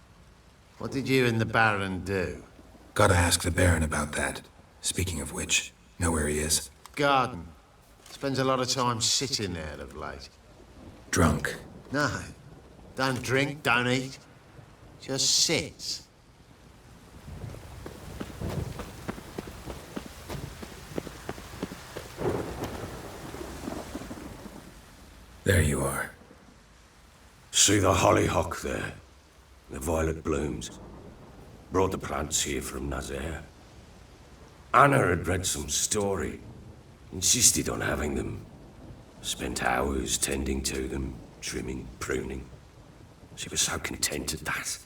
What did you and the Baron do? Gotta ask the Baron about that. Speaking of which, know where he is? Garden. Spends a lot of time sitting there of late. Drunk. No. Don't drink, don't eat. Just sits. There you are. See the hollyhock there? The violet blooms. Brought the plants here from Nazaire. Anna had read some story. Insisted on having them. Spent hours tending to them, trimming, pruning. She was so content at that.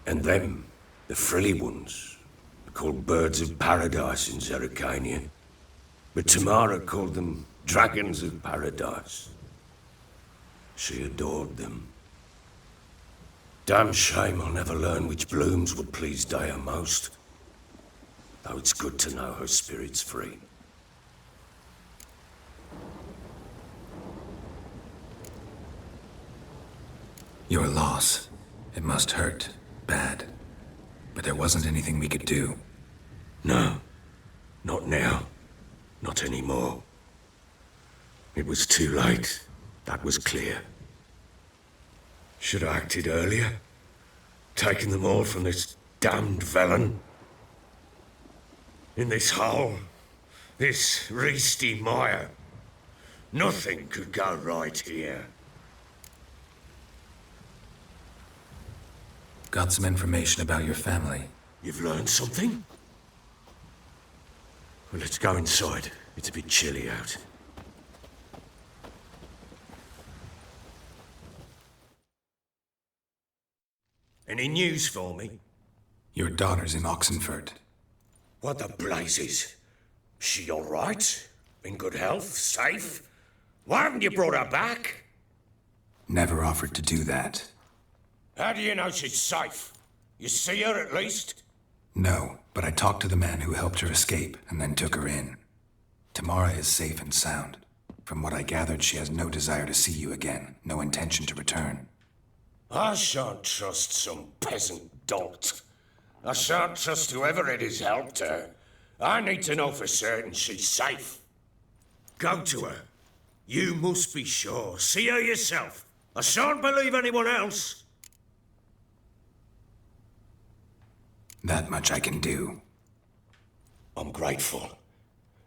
And them, the frilly ones, are called birds of paradise in Zerrikania. But Tamara called them dragons of paradise. She adored them. Damn shame I'll never learn which blooms would please Dea most. Though it's good to know her spirit's free. Your loss. It must hurt. Bad. But there wasn't anything we could do. No. Not now. Not anymore. It was too late. That was clear. Should have acted earlier. Taken them all from this damned villain. In this hole. This reesty mire. Nothing could go right here. Got some information about your family. You've learned something? Well, let's go inside. It's a bit chilly out. Any news for me? Your daughter's in Oxenford. What the blazes? She all right? In good health? Safe? Why haven't you brought her back? Never offered to do that. How do you know she's safe? You see her at least? No, but I talked to the man who helped her escape and then took her in. Tamara is safe and sound. From what I gathered, she has no desire to see you again, no intention to return. I shan't trust some peasant dolt. I shan't trust whoever it is helped her. I need to know for certain she's safe. Go to her. You must be sure. See her yourself. I shan't believe anyone else. That much I can do. I'm grateful.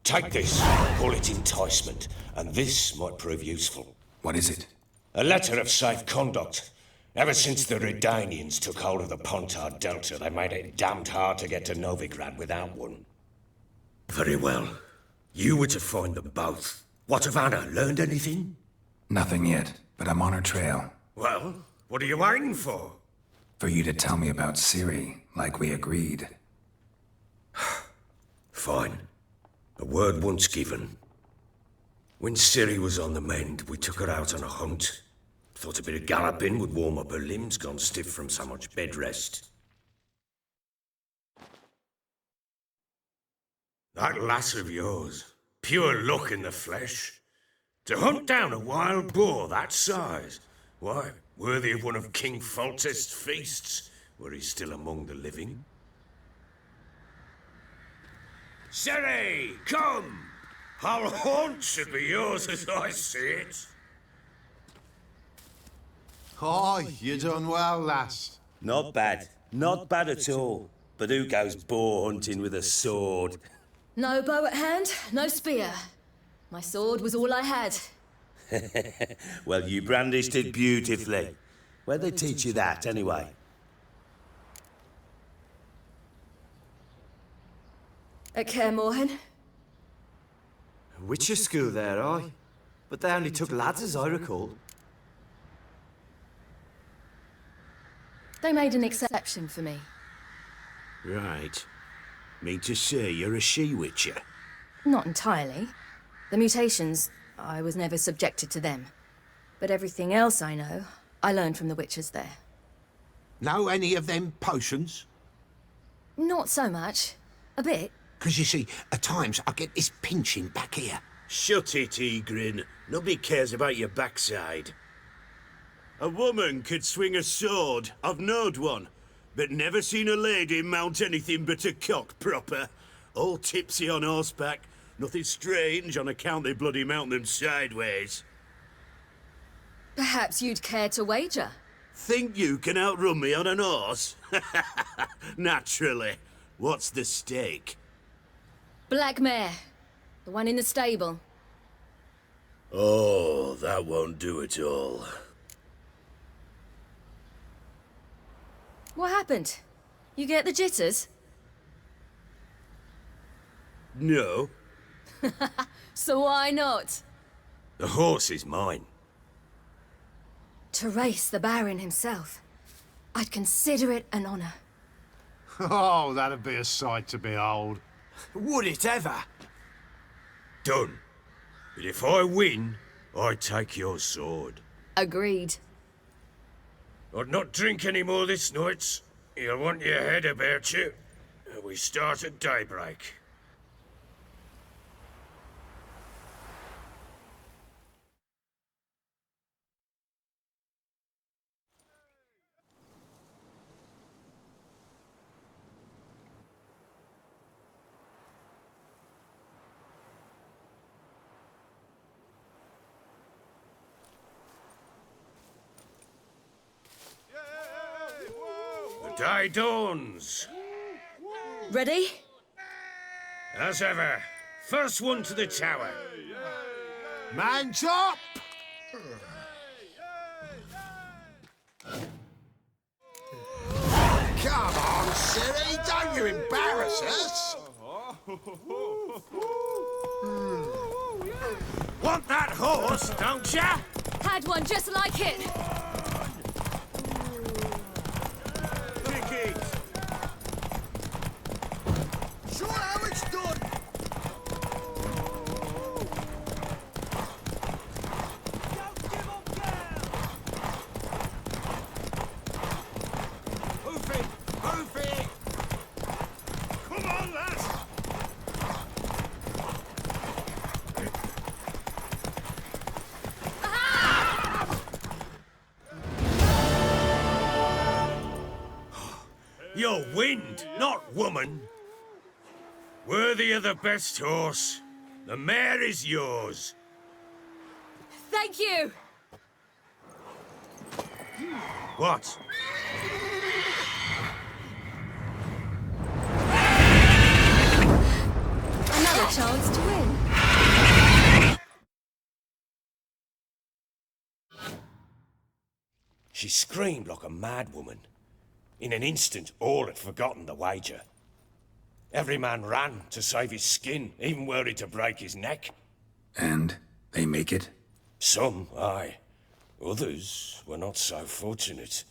Take this, call it enticement, and this might prove useful. What is it? A letter of safe conduct. Ever since the Redanians took hold of the Pontard Delta, they made it damned hard to get to Novigrad without one. Very well. You were to find them both. What of Anna? Learned anything? Nothing yet, but I'm on her trail. Well, what are you waiting for? For you to tell me about Ciri, like we agreed. Fine. A word once given. When Ciri was on the mend, we took her out on a hunt. Thought a bit of galloping would warm up her limbs, gone stiff from so much bed rest. That lass of yours, pure luck in the flesh. To hunt down a wild boar that size, why, worthy of one of King Foltest's feasts, were he still among the living. Ciri, come! Our haunt should be yours as I see it. Aye, you done well, lass. Not bad. Not bad at all. But who goes boar hunting with a sword? No bow at hand, no spear. My sword was all I had. Well, you brandished it beautifully. Where'd they teach you that, anyway? At Kaer Morhen. Witcher school there, aye. But they only took lads, as I recall. They made an exception for me. Right. Mean to say you're a she-witcher? Not entirely. The mutations, I was never subjected to them. But everything else I know, I learned from the witchers there. Know any of them potions? Not so much. A bit. 'Cause you see, at times I get this pinching back here. Shut it, Egrin. Nobody cares about your backside. A woman could swing a sword. I've knowed one. But never seen a lady mount anything but a cock proper. All tipsy on horseback. Nothing strange on account they bloody mount them sideways. Perhaps you'd care to wager? Think you can outrun me on an horse? Naturally. What's the stake? Black mare. The one in the stable. Oh, that won't do it all. What happened? You get the jitters? No. So why not? The horse is mine. To race the Baron himself. I'd consider it an honor. Oh, that'd be a sight to behold. Would it ever? Done. But if I win, I take your sword. Agreed. I'd not drink any more this night. You'll want your head about you. We start at daybreak. The day dawns. Ready? As ever, first one to the tower. Man's up! Come on, Ciri, don't you embarrass us! Want that horse, don't ya? Had one just like it. Sure how it's done! Hoof it! Hoof it! Come on, lads! You're wind, not woman. Worthy of the best horse. The mare is yours. Thank you. What? Another chance to win. She screamed like a mad woman. In an instant, all had forgotten the wager. Every man ran to save his skin, even were he to break his neck. And they make it? Some, aye. Others were not so fortunate.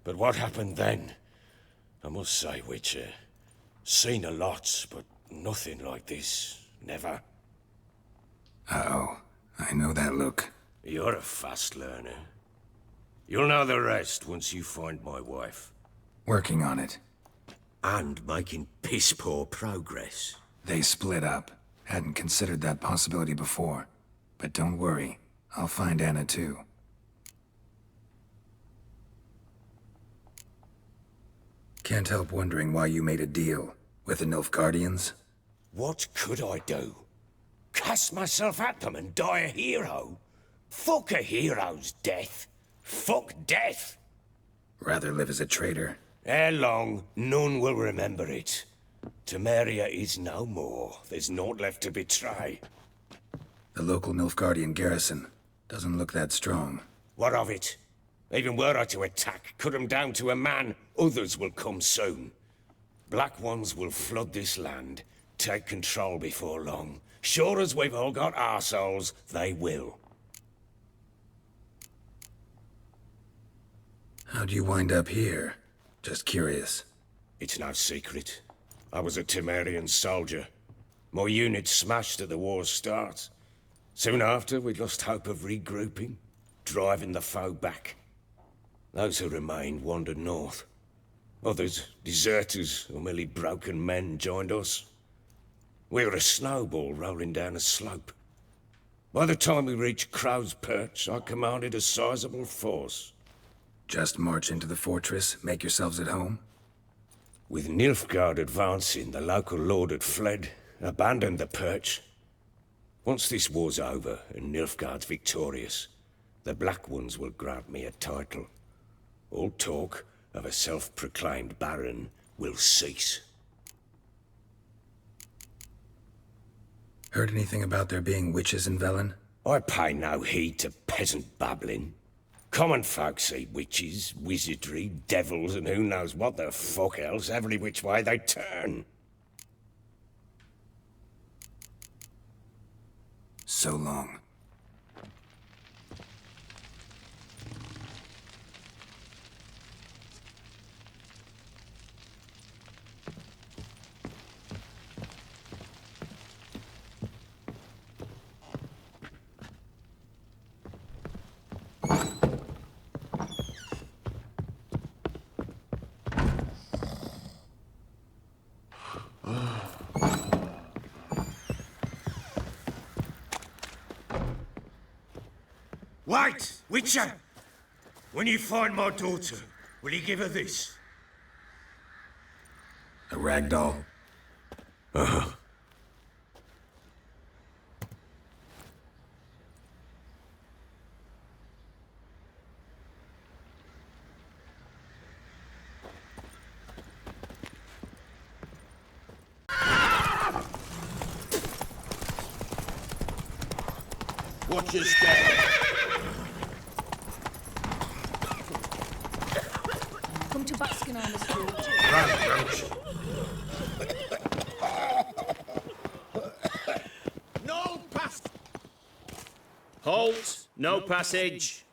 But what happened then? I must say, Witcher, seen a lot, but nothing like this. Never. Uh-oh. I know that look. You're a fast learner. You'll know the rest once you find my wife. Working on it. And making piss-poor progress. They split up. Hadn't considered that possibility before. But don't worry. I'll find Anna too. Can't help wondering why you made a deal with the Nilfgaardians. What could I do? Cast myself at them and die a hero? Fuck a hero's death. Fuck death. Rather live as a traitor. Ere long, none will remember it. Temeria is no more. There's naught left to betray. The local Nilfgaardian garrison doesn't look that strong. What of it? Even were I to attack, cut 'em down to a man, others will come soon. Black ones will flood this land, take control before long. Sure as we've all got arseholes, they will. How'd you wind up here? Just curious. It's no secret. I was a Temerian soldier. My unit smashed at the war's start. Soon after, we lost hope of regrouping, driving the foe back. Those who remained wandered north. Others, deserters or merely broken men, joined us. We were a snowball rolling down a slope. By the time we reached Crow's Perch, I commanded a sizable force. Just march into the fortress, make yourselves at home? With Nilfgaard advancing, the local lord had fled, abandoned the perch. Once this war's over and Nilfgaard's victorious, the Black Ones will grant me a title. All talk of a self-proclaimed baron will cease. Heard anything about there being witches in Velen? I pay no heed to peasant babbling. Common folk see witches, wizardry, devils, and who knows what the fuck else every which way they turn. So long. Wait, Witcher! When you find my daughter, will you give her this? A ragdoll? Uh-huh. Watch your step. Come to Baskin on the street. Run, Roach. No pass! Halt! No passage.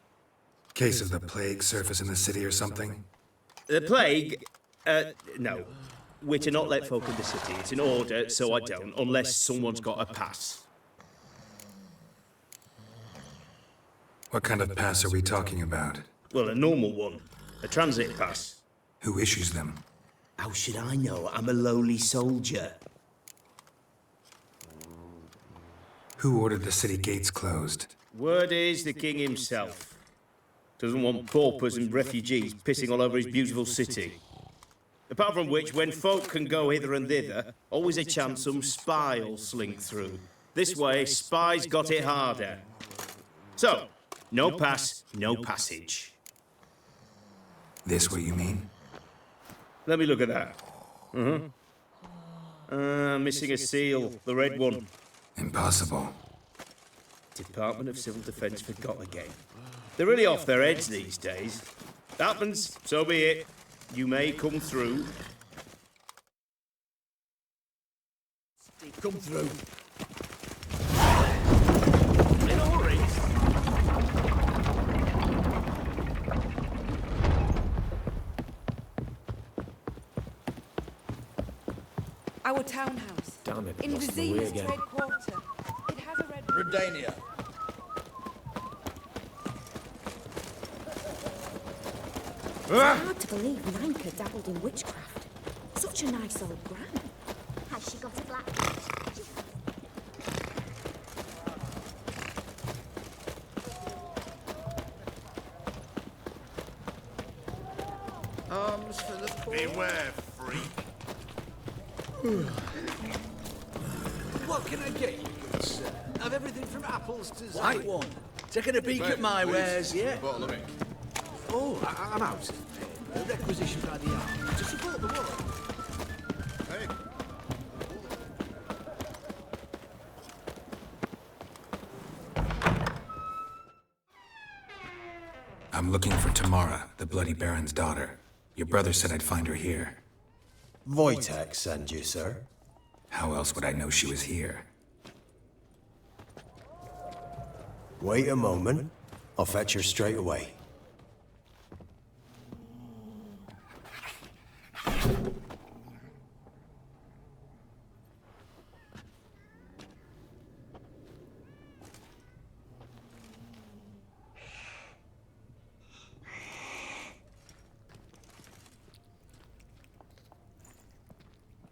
Case of the plague surface in the city or something? The plague? No. We're to not let folk in the city. It's an order, so I don't, unless someone's got a pass. What kind of pass are we talking about? Well, a normal one. A transit pass. Who issues them? How should I know? I'm a lowly soldier. Who ordered the city gates closed? Word is the king himself. Doesn't want paupers and refugees pissing all over his beautiful city. Apart from which, when folk can go hither and thither, always a chance some spy will slink through. This way, spies got it harder. So, no pass, no passage. This what you mean? Let me look at that. Missing a seal, the red one. Impossible. Department of Civil Defence forgot again. They're really off their heads these days. Happens, so be it. You may come through. Come through. In a hurry. Our townhouse. Damn it, In lost my way Viziers again. Trade Quarter. It has a red... Redania. It's hard to believe Nanka dabbled in witchcraft. Such a nice old gran. Has she got a black cat? Arms for the poor. Beware, freak. What can I get you, good sir? Have everything from apples to White one. Taking a peek at my wares, yeah? Oh, I'm out. A requisition by the army to support the war. Hey. I'm looking for Tamara, the Bloody Baron's daughter. Your brother said I'd find her here. Wojtek sent you, sir. How else would I know she was here? Wait a moment. I'll fetch her straight away.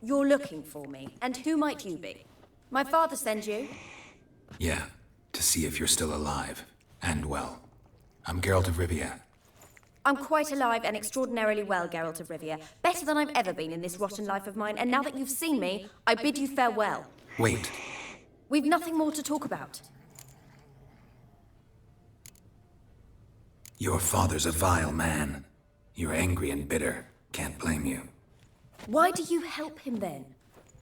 You're looking for me, and who might you be? My father sent you? Yeah, to see if you're still alive. And well. I'm Geralt de Rivia. I'm quite alive and extraordinarily well, Geralt of Rivia. Better than I've ever been in this rotten life of mine, and now that you've seen me, I bid you farewell. Wait. We've nothing more to talk about. Your father's a vile man. You're angry and bitter. Can't blame you. Why do you help him then?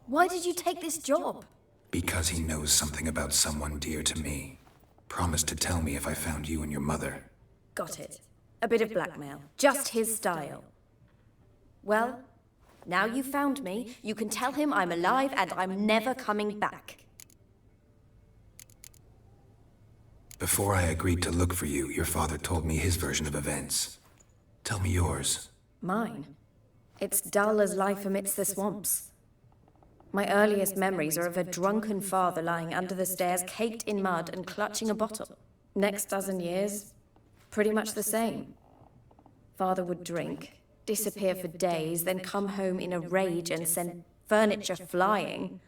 Why did you take this job? Because he knows something about someone dear to me. Promised to tell me if I found you and your mother. Got it. A bit of blackmail. Just his style. Well, now you've found me, you can tell him I'm alive and I'm never coming back. Before I agreed to look for you, your father told me his version of events. Tell me yours. Mine? It's dull as life amidst the swamps. My earliest memories are of a drunken father lying under the stairs, caked in mud and clutching a bottle. Next dozen years, pretty much the same. Father would drink, disappear for days, then come home in a rage and send furniture flying.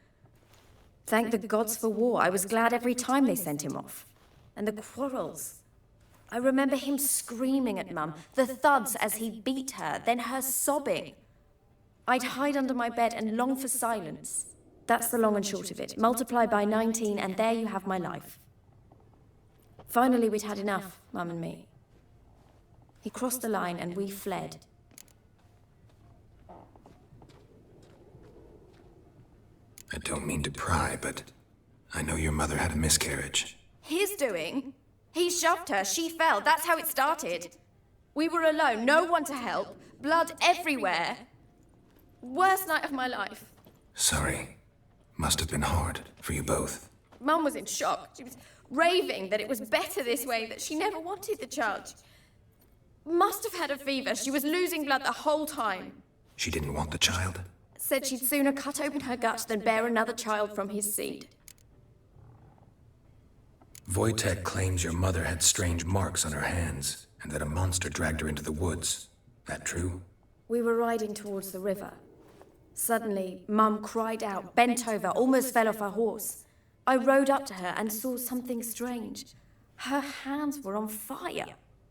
Thank the gods for war. I was glad every time they sent him off. And the quarrels. I remember him screaming at Mum, the thuds as he beat her, then her sobbing. I'd hide under my bed and long for silence. That's the long and short of it. Multiply by 19 and there you have my life. Finally, we'd had enough, Mum and me. He crossed the line and we fled. I don't mean to pry, but I know your mother had a miscarriage. His doing? He shoved her, she fell, that's how it started. We were alone, no one to help, blood everywhere. Worst night of my life. Sorry. Must have been hard for you both. Mum was in shock. She was raving that it was better this way, that she never wanted the child. Must have had a fever. She was losing blood the whole time. She didn't want the child? Said she'd sooner cut open her gut than bear another child from his seed. Wojtek claims your mother had strange marks on her hands, and that a monster dragged her into the woods. That true? We were riding towards the river. Suddenly, Mum cried out, bent over, almost fell off her horse. I rode up to her and saw something strange. Her hands were on fire.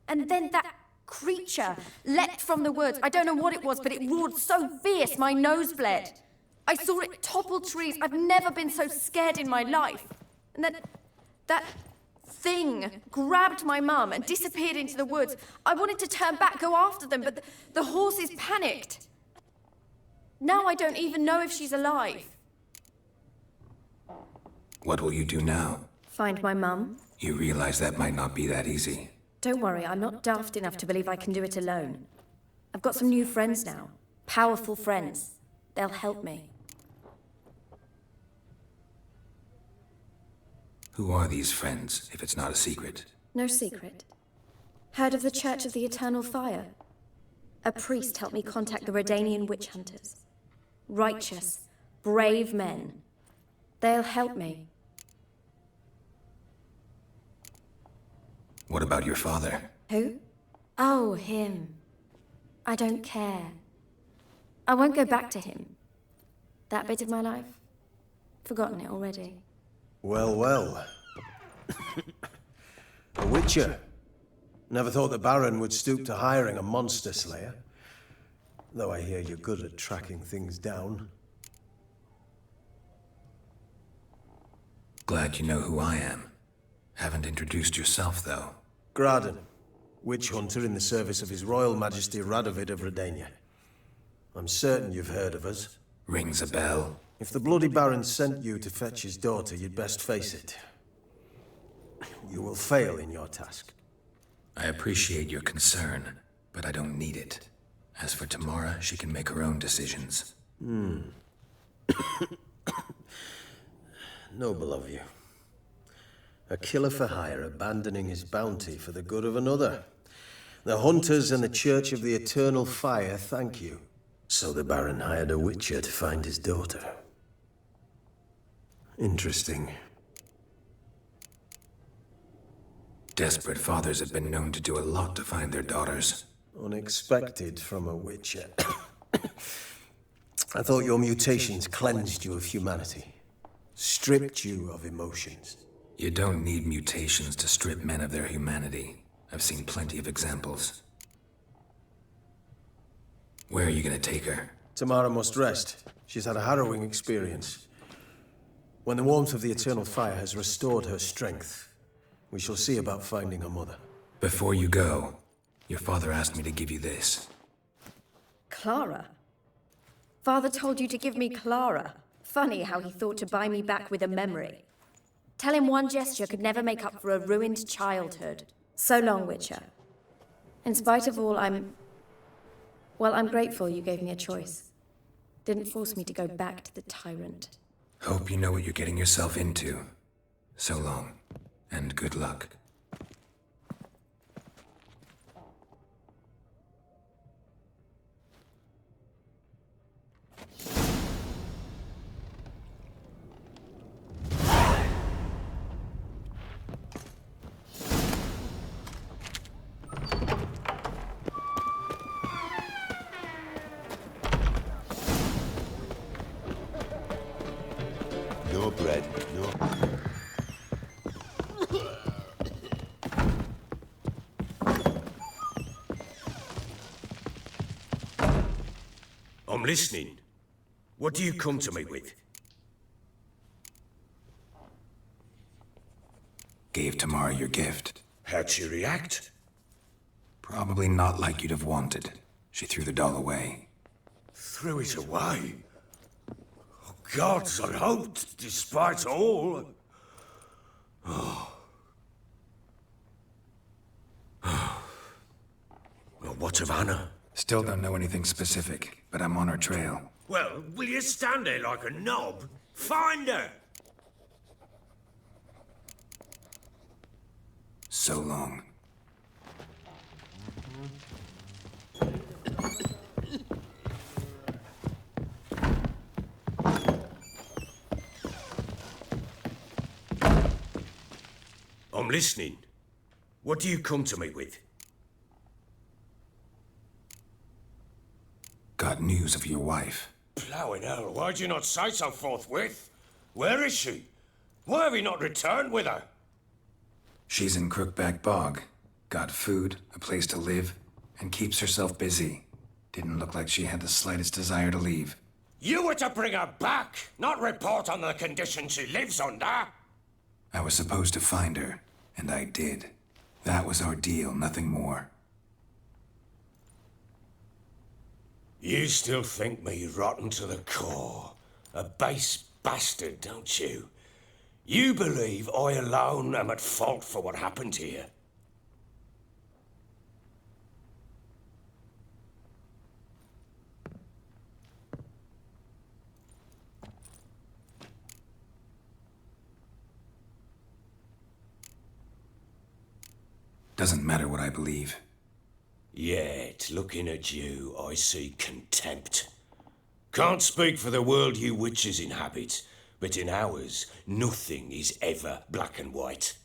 And then that creature leapt from the woods. I don't know what it was, but it roared so fierce my nose bled. I saw it topple trees. I've never been so scared in my life. And then that thing grabbed my mum and disappeared into the woods. I wanted to turn back, go after them, but the horses panicked. Now I don't even know if she's alive. What will you do now? Find my mum. You realize that might not be that easy. Don't worry, I'm not daft enough to believe I can do it alone. I've got some new friends now. Powerful friends. They'll help me. Who are these friends, if it's not a secret? No secret. Heard of the Church of the Eternal Fire? A priest helped me contact the Redanian witch hunters. Righteous, brave men. They'll help me. What about your father? Who? Oh, him. I don't care. I won't go back to him. That bit of my life? Forgotten it already. Well, well. A witcher. Never thought the Baron would stoop to hiring a monster slayer. Though I hear you're good at tracking things down. Glad you know who I am. Haven't introduced yourself, though. Graden, witch hunter in the service of His Royal Majesty Radovid of Redania. I'm certain you've heard of us. Rings a bell. If the bloody Baron sent you to fetch his daughter, you'd best face it. You will fail in your task. I appreciate your concern, but I don't need it. As for Tamara, she can make her own decisions. Noble of you. A killer for hire abandoning his bounty for the good of another. The hunters and the Church of the Eternal Fire thank you. So the Baron hired a witcher to find his daughter. Interesting. Desperate fathers have been known to do a lot to find their daughters. Unexpected from a witcher. I thought your mutations cleansed you of humanity. Stripped you of emotions. You don't need mutations to strip men of their humanity. I've seen plenty of examples. Where are you gonna take her? Tamara must rest. She's had a harrowing experience. When the warmth of the Eternal Fire has restored her strength, we shall see about finding her mother. Before you go, your father asked me to give you this. Clara? Father told you to give me Clara. Funny how he thought to buy me back with a memory. Tell him one gesture could never make up for a ruined childhood. So long, Witcher. In spite of all, I'm grateful you gave me a choice. Didn't force me to go back to the tyrant. Hope you know what you're getting yourself into. So long, and good luck. No bread, no. I'm listening. What do you come to me with? Gave Tamara your gift. How'd she react? Probably not like you'd have wanted. She threw the doll away. Threw it away? Oh, gods, I hoped, despite all. Well, what of Anna? Still don't know anything specific, but I'm on her trail. Well, will you stand there like a knob? Find her! So long. I'm listening. What do you come to me with? Got news of your wife. Plowing hell, why'd you not say so forthwith? Where is she? Why have you not returned with her? She's in Crookback Bog. Got food, a place to live, and keeps herself busy. Didn't look like she had the slightest desire to leave. You were to bring her back, not report on the conditions she lives under. I was supposed to find her, and I did. That was our deal, nothing more. You still think me rotten to the core. A base bastard, don't you? You believe I alone am at fault for what happened here. Doesn't matter what I believe. Yet, looking at you, I see contempt. Can't speak for the world you witches inhabit, but in ours, nothing is ever black and white.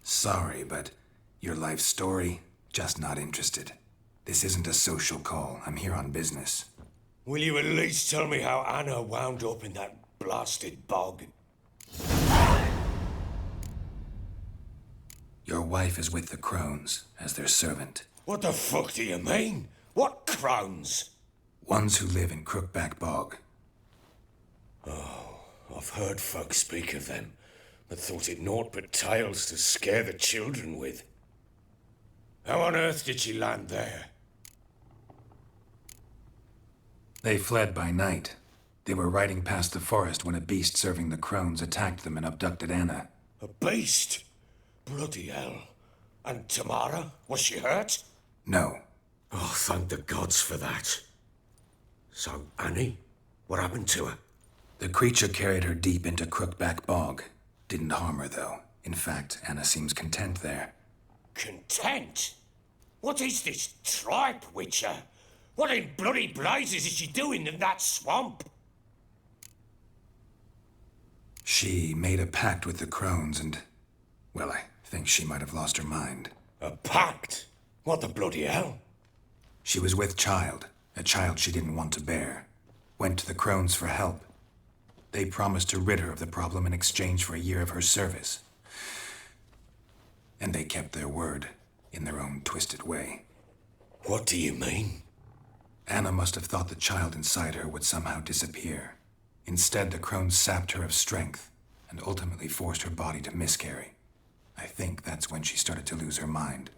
Sorry, but your life story, just not interested. This isn't a social call. I'm here on business. Will you at least tell me how Anna wound up in that blasted bog? Your wife is with the crones as their servant. What the fuck do you mean? What crones? Ones who live in Crookback Bog. Oh, I've heard folk speak of them, but thought it naught but tales to scare the children with. How on earth did she land there? They fled by night. They were riding past the forest when a beast serving the crones attacked them and abducted Anna. A beast? Bloody hell. And Tamara? Was she hurt? No. Oh, thank the gods for that. So, Annie? What happened to her? The creature carried her deep into Crookback Bog. Didn't harm her, though. In fact, Anna seems content there. Content? What is this tripe, Witcher? What in bloody blazes is she doing in that swamp? She made a pact with the crones and... well, I think she might have lost her mind. A pact? What the bloody hell? She was with child, a child she didn't want to bear. Went to the crones for help. They promised to rid her of the problem in exchange for a year of her service. And they kept their word, in their own twisted way. What do you mean? Anna must have thought the child inside her would somehow disappear. Instead, the crones sapped her of strength, and ultimately forced her body to miscarry. I think that's when she started to lose her mind.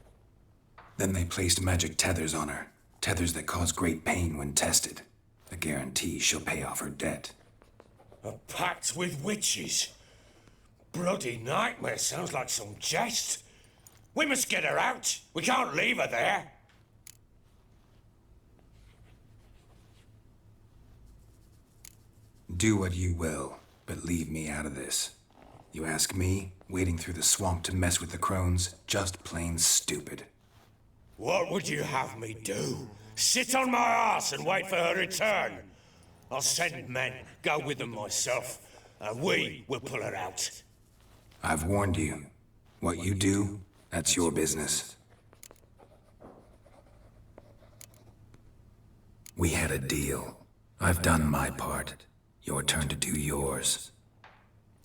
Then they placed magic tethers on her, tethers that cause great pain when tested. A guarantee she'll pay off her debt. A pact with witches? Bloody nightmare, sounds like some jest. We must get her out. We can't leave her there. Do what you will, but leave me out of this. You ask me, wading through the swamp to mess with the crones, just plain stupid. What would you have me do? Sit on my ass and wait for her return? I'll send men, go with them myself, and we will pull her out. I've warned you. What you do, that's your business. We had a deal. I've done my part. Your turn to do yours.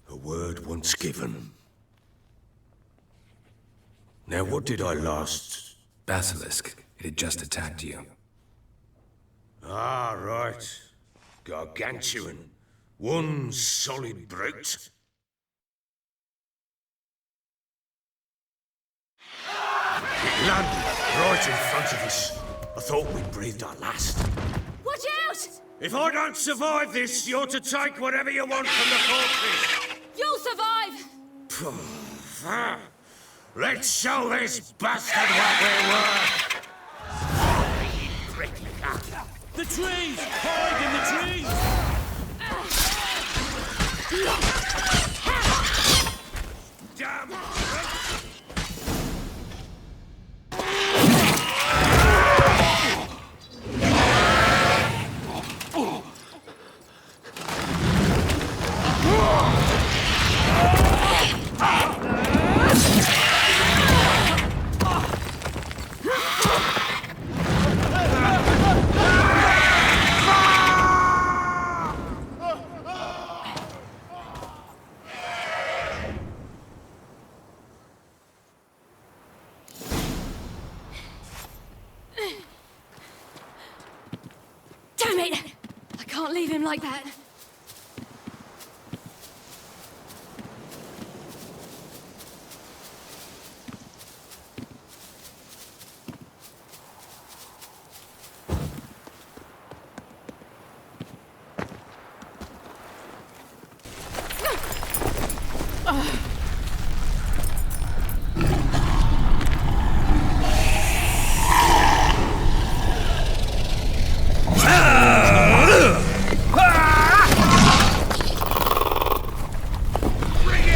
A word once given. Now what did I last? Basilisk. It had just attacked you. Ah, right. Gargantuan. One solid brute. It landed right in front of us. I thought we breathed our last. Watch out! If I don't survive this, you're to take whatever you want from the fortress. You'll survive! Let's show this bastard what we're worth. The trees! Hide in the trees! Damn! Damn it! I can't leave him like that. Bring it!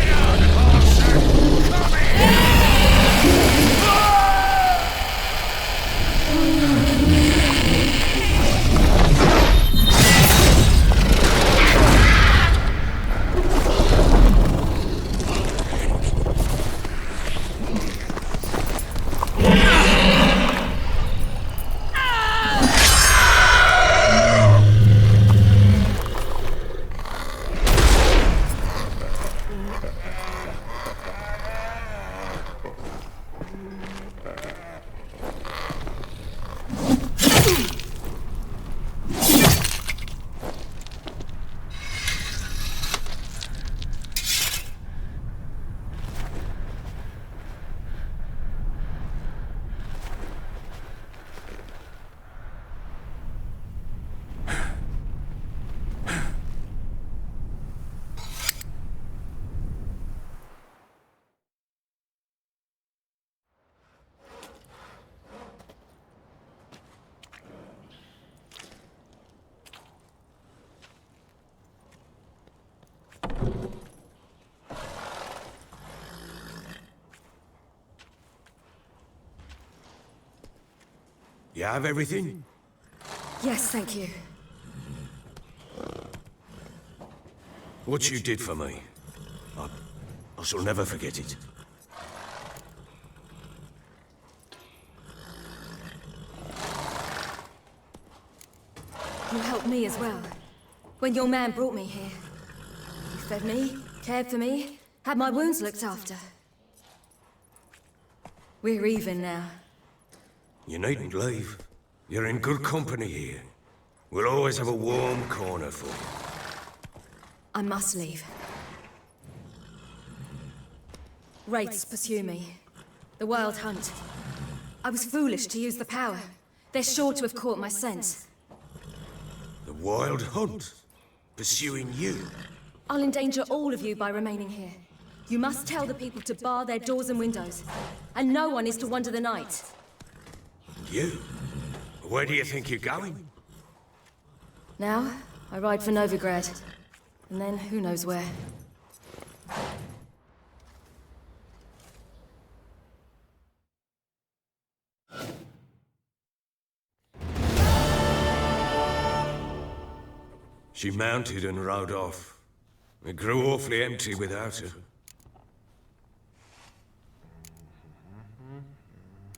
You have everything? Yes, thank you. What you did for me, I shall never forget it. You helped me as well. When your man brought me here. You fed me, cared for me, had my wounds looked after. We're even now. You needn't leave. You're in good company here. We'll always have a warm corner for you. I must leave. Wraiths pursue me. The wild hunt. I was foolish to use the power. They're sure to have caught my scent. The wild hunt? Pursuing you? I'll endanger all of you by remaining here. You must tell the people to bar their doors and windows. And no one is to wander the night. You? Where do you think you're going? Now, I ride for Novigrad. And then, who knows where. She mounted and rode off. It grew awfully empty without her.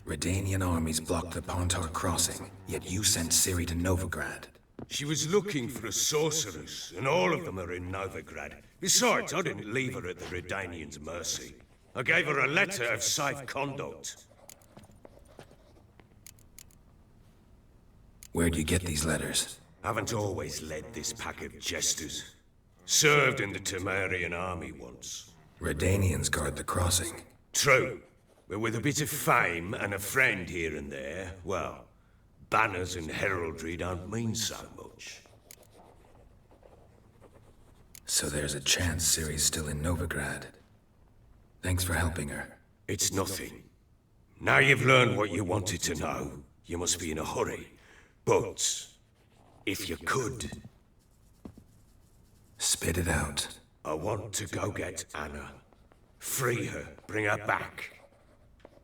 Redanian armies blocked the Pontar crossing, yet you sent Ciri to Novigrad. She was looking for a sorceress, and all of them are in Novigrad. Besides, I didn't leave her at the Redanians' mercy. I gave her a letter of safe conduct. Where'd you get these letters? Haven't always led this pack of jesters. Served in the Temerian army once. Redanians guard the crossing. True. But with a bit of fame and a friend here and there, well, banners and heraldry don't mean so much. So there's a chance Ciri's still in Novigrad. Thanks for helping her. It's nothing. Now you've learned what you wanted to know, you must be in a hurry. But, if you could... Spit it out. I want to go get Anna. Free her, bring her back.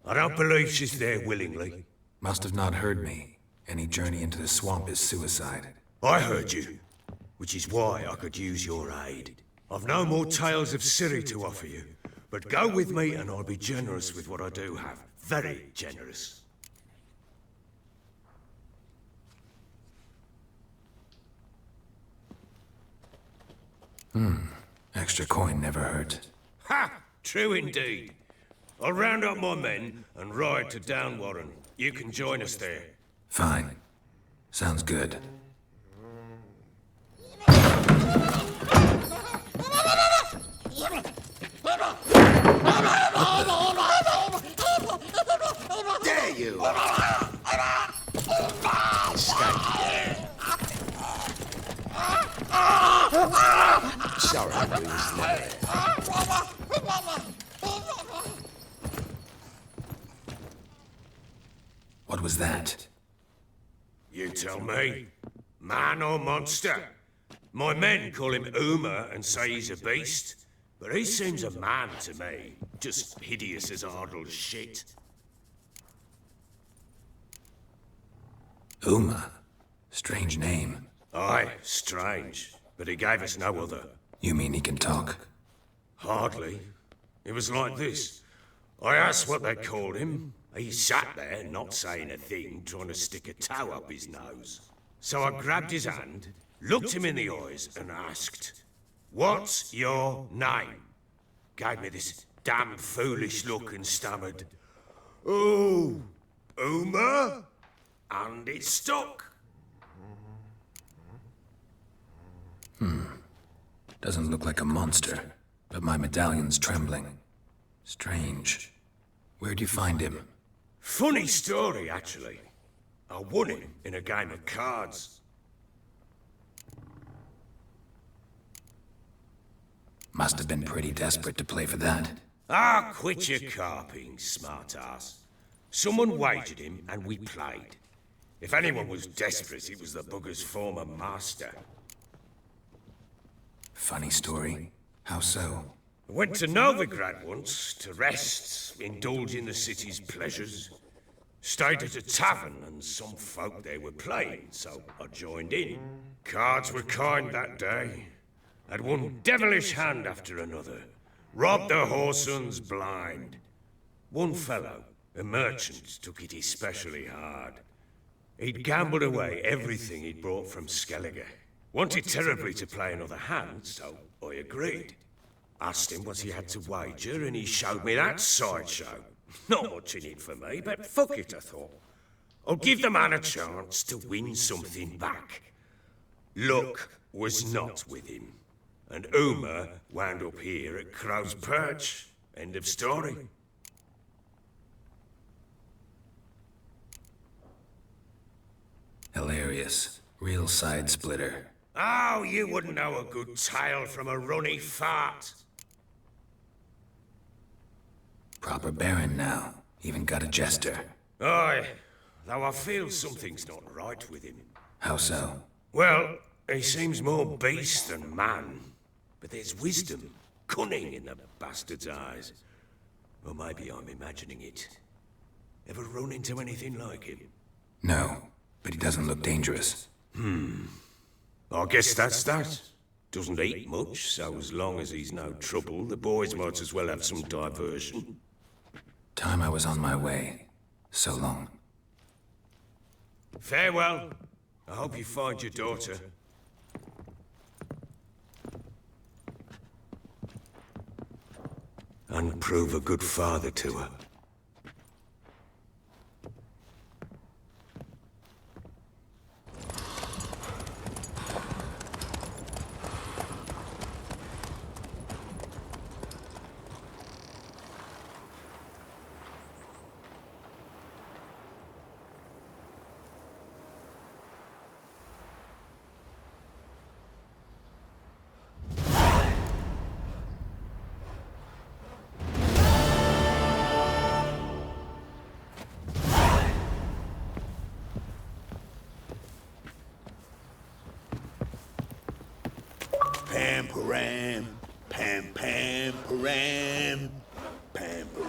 I don't believe she's there willingly. Must have not heard me. Any journey into the swamp is suicide. I heard you, which is why I could use your aid. I've no more tales of Ciri to offer you, but go with me and I'll be generous with what I do have. Very generous. Extra coin never hurt. Ha! True indeed. I'll round up my men and ride to Downwarren. You can join us there. Fine. Sounds good. There you are! Escape. Sorry, we was there. What was that? You tell me. Man or monster? My men call him Uma and say he's a beast, but he seems a man to me. Just hideous as Ardle's shit. Uma? Strange name. Aye, strange. But he gave us no other. You mean he can talk? Hardly. It was like this. I asked what they called him. He sat there, not saying a thing, trying to stick a toe up his nose. So I grabbed his hand, looked him in the eyes, and asked, "What's your name?" gave me this damn foolish look and stammered, "Oh, Uma?" And it stuck. Doesn't look like a monster, but my medallion's trembling. Strange. Where'd you find him? Funny story, actually. I won him in a game of cards. Must have been pretty desperate to play for that. Ah, quit your carping, smart-ass. Someone wagered him, and we played. If anyone was desperate, it was the bugger's former master. Funny story. How so? I went to Novigrad once, to rest, indulge in the city's pleasures. Stayed at a tavern, and some folk there were playing, so I joined in. Cards were kind that day. Had one devilish hand after another. Robbed the whoresons blind. One fellow, a merchant, took it especially hard. He'd gambled away everything he'd brought from Skellige. Wanted terribly to play another hand, so I agreed. Asked him what he had to wager, and he showed me that sideshow. Not much in it for me, but fuck it, I thought. I'll give the man a chance to win something back. Luck was not with him, and Uma wound up here at Crow's Perch. End of story. Hilarious. Real side splitter. Oh, you wouldn't know a good tale from a runny fart. Proper baron now. Even got a jester. Aye, though I feel something's not right with him. How so? Well, he seems more beast than man. But there's wisdom, cunning in the bastard's eyes. Or maybe I'm imagining it. Ever run into anything like him? No, but he doesn't look dangerous. I guess that's that. Doesn't eat much, so as long as he's no trouble, the boys might as well have some diversion. Time I was on my way. So long. Farewell. I hope you find your daughter. And prove a good father to her. Pam, param, pam, pam, param, pam, param.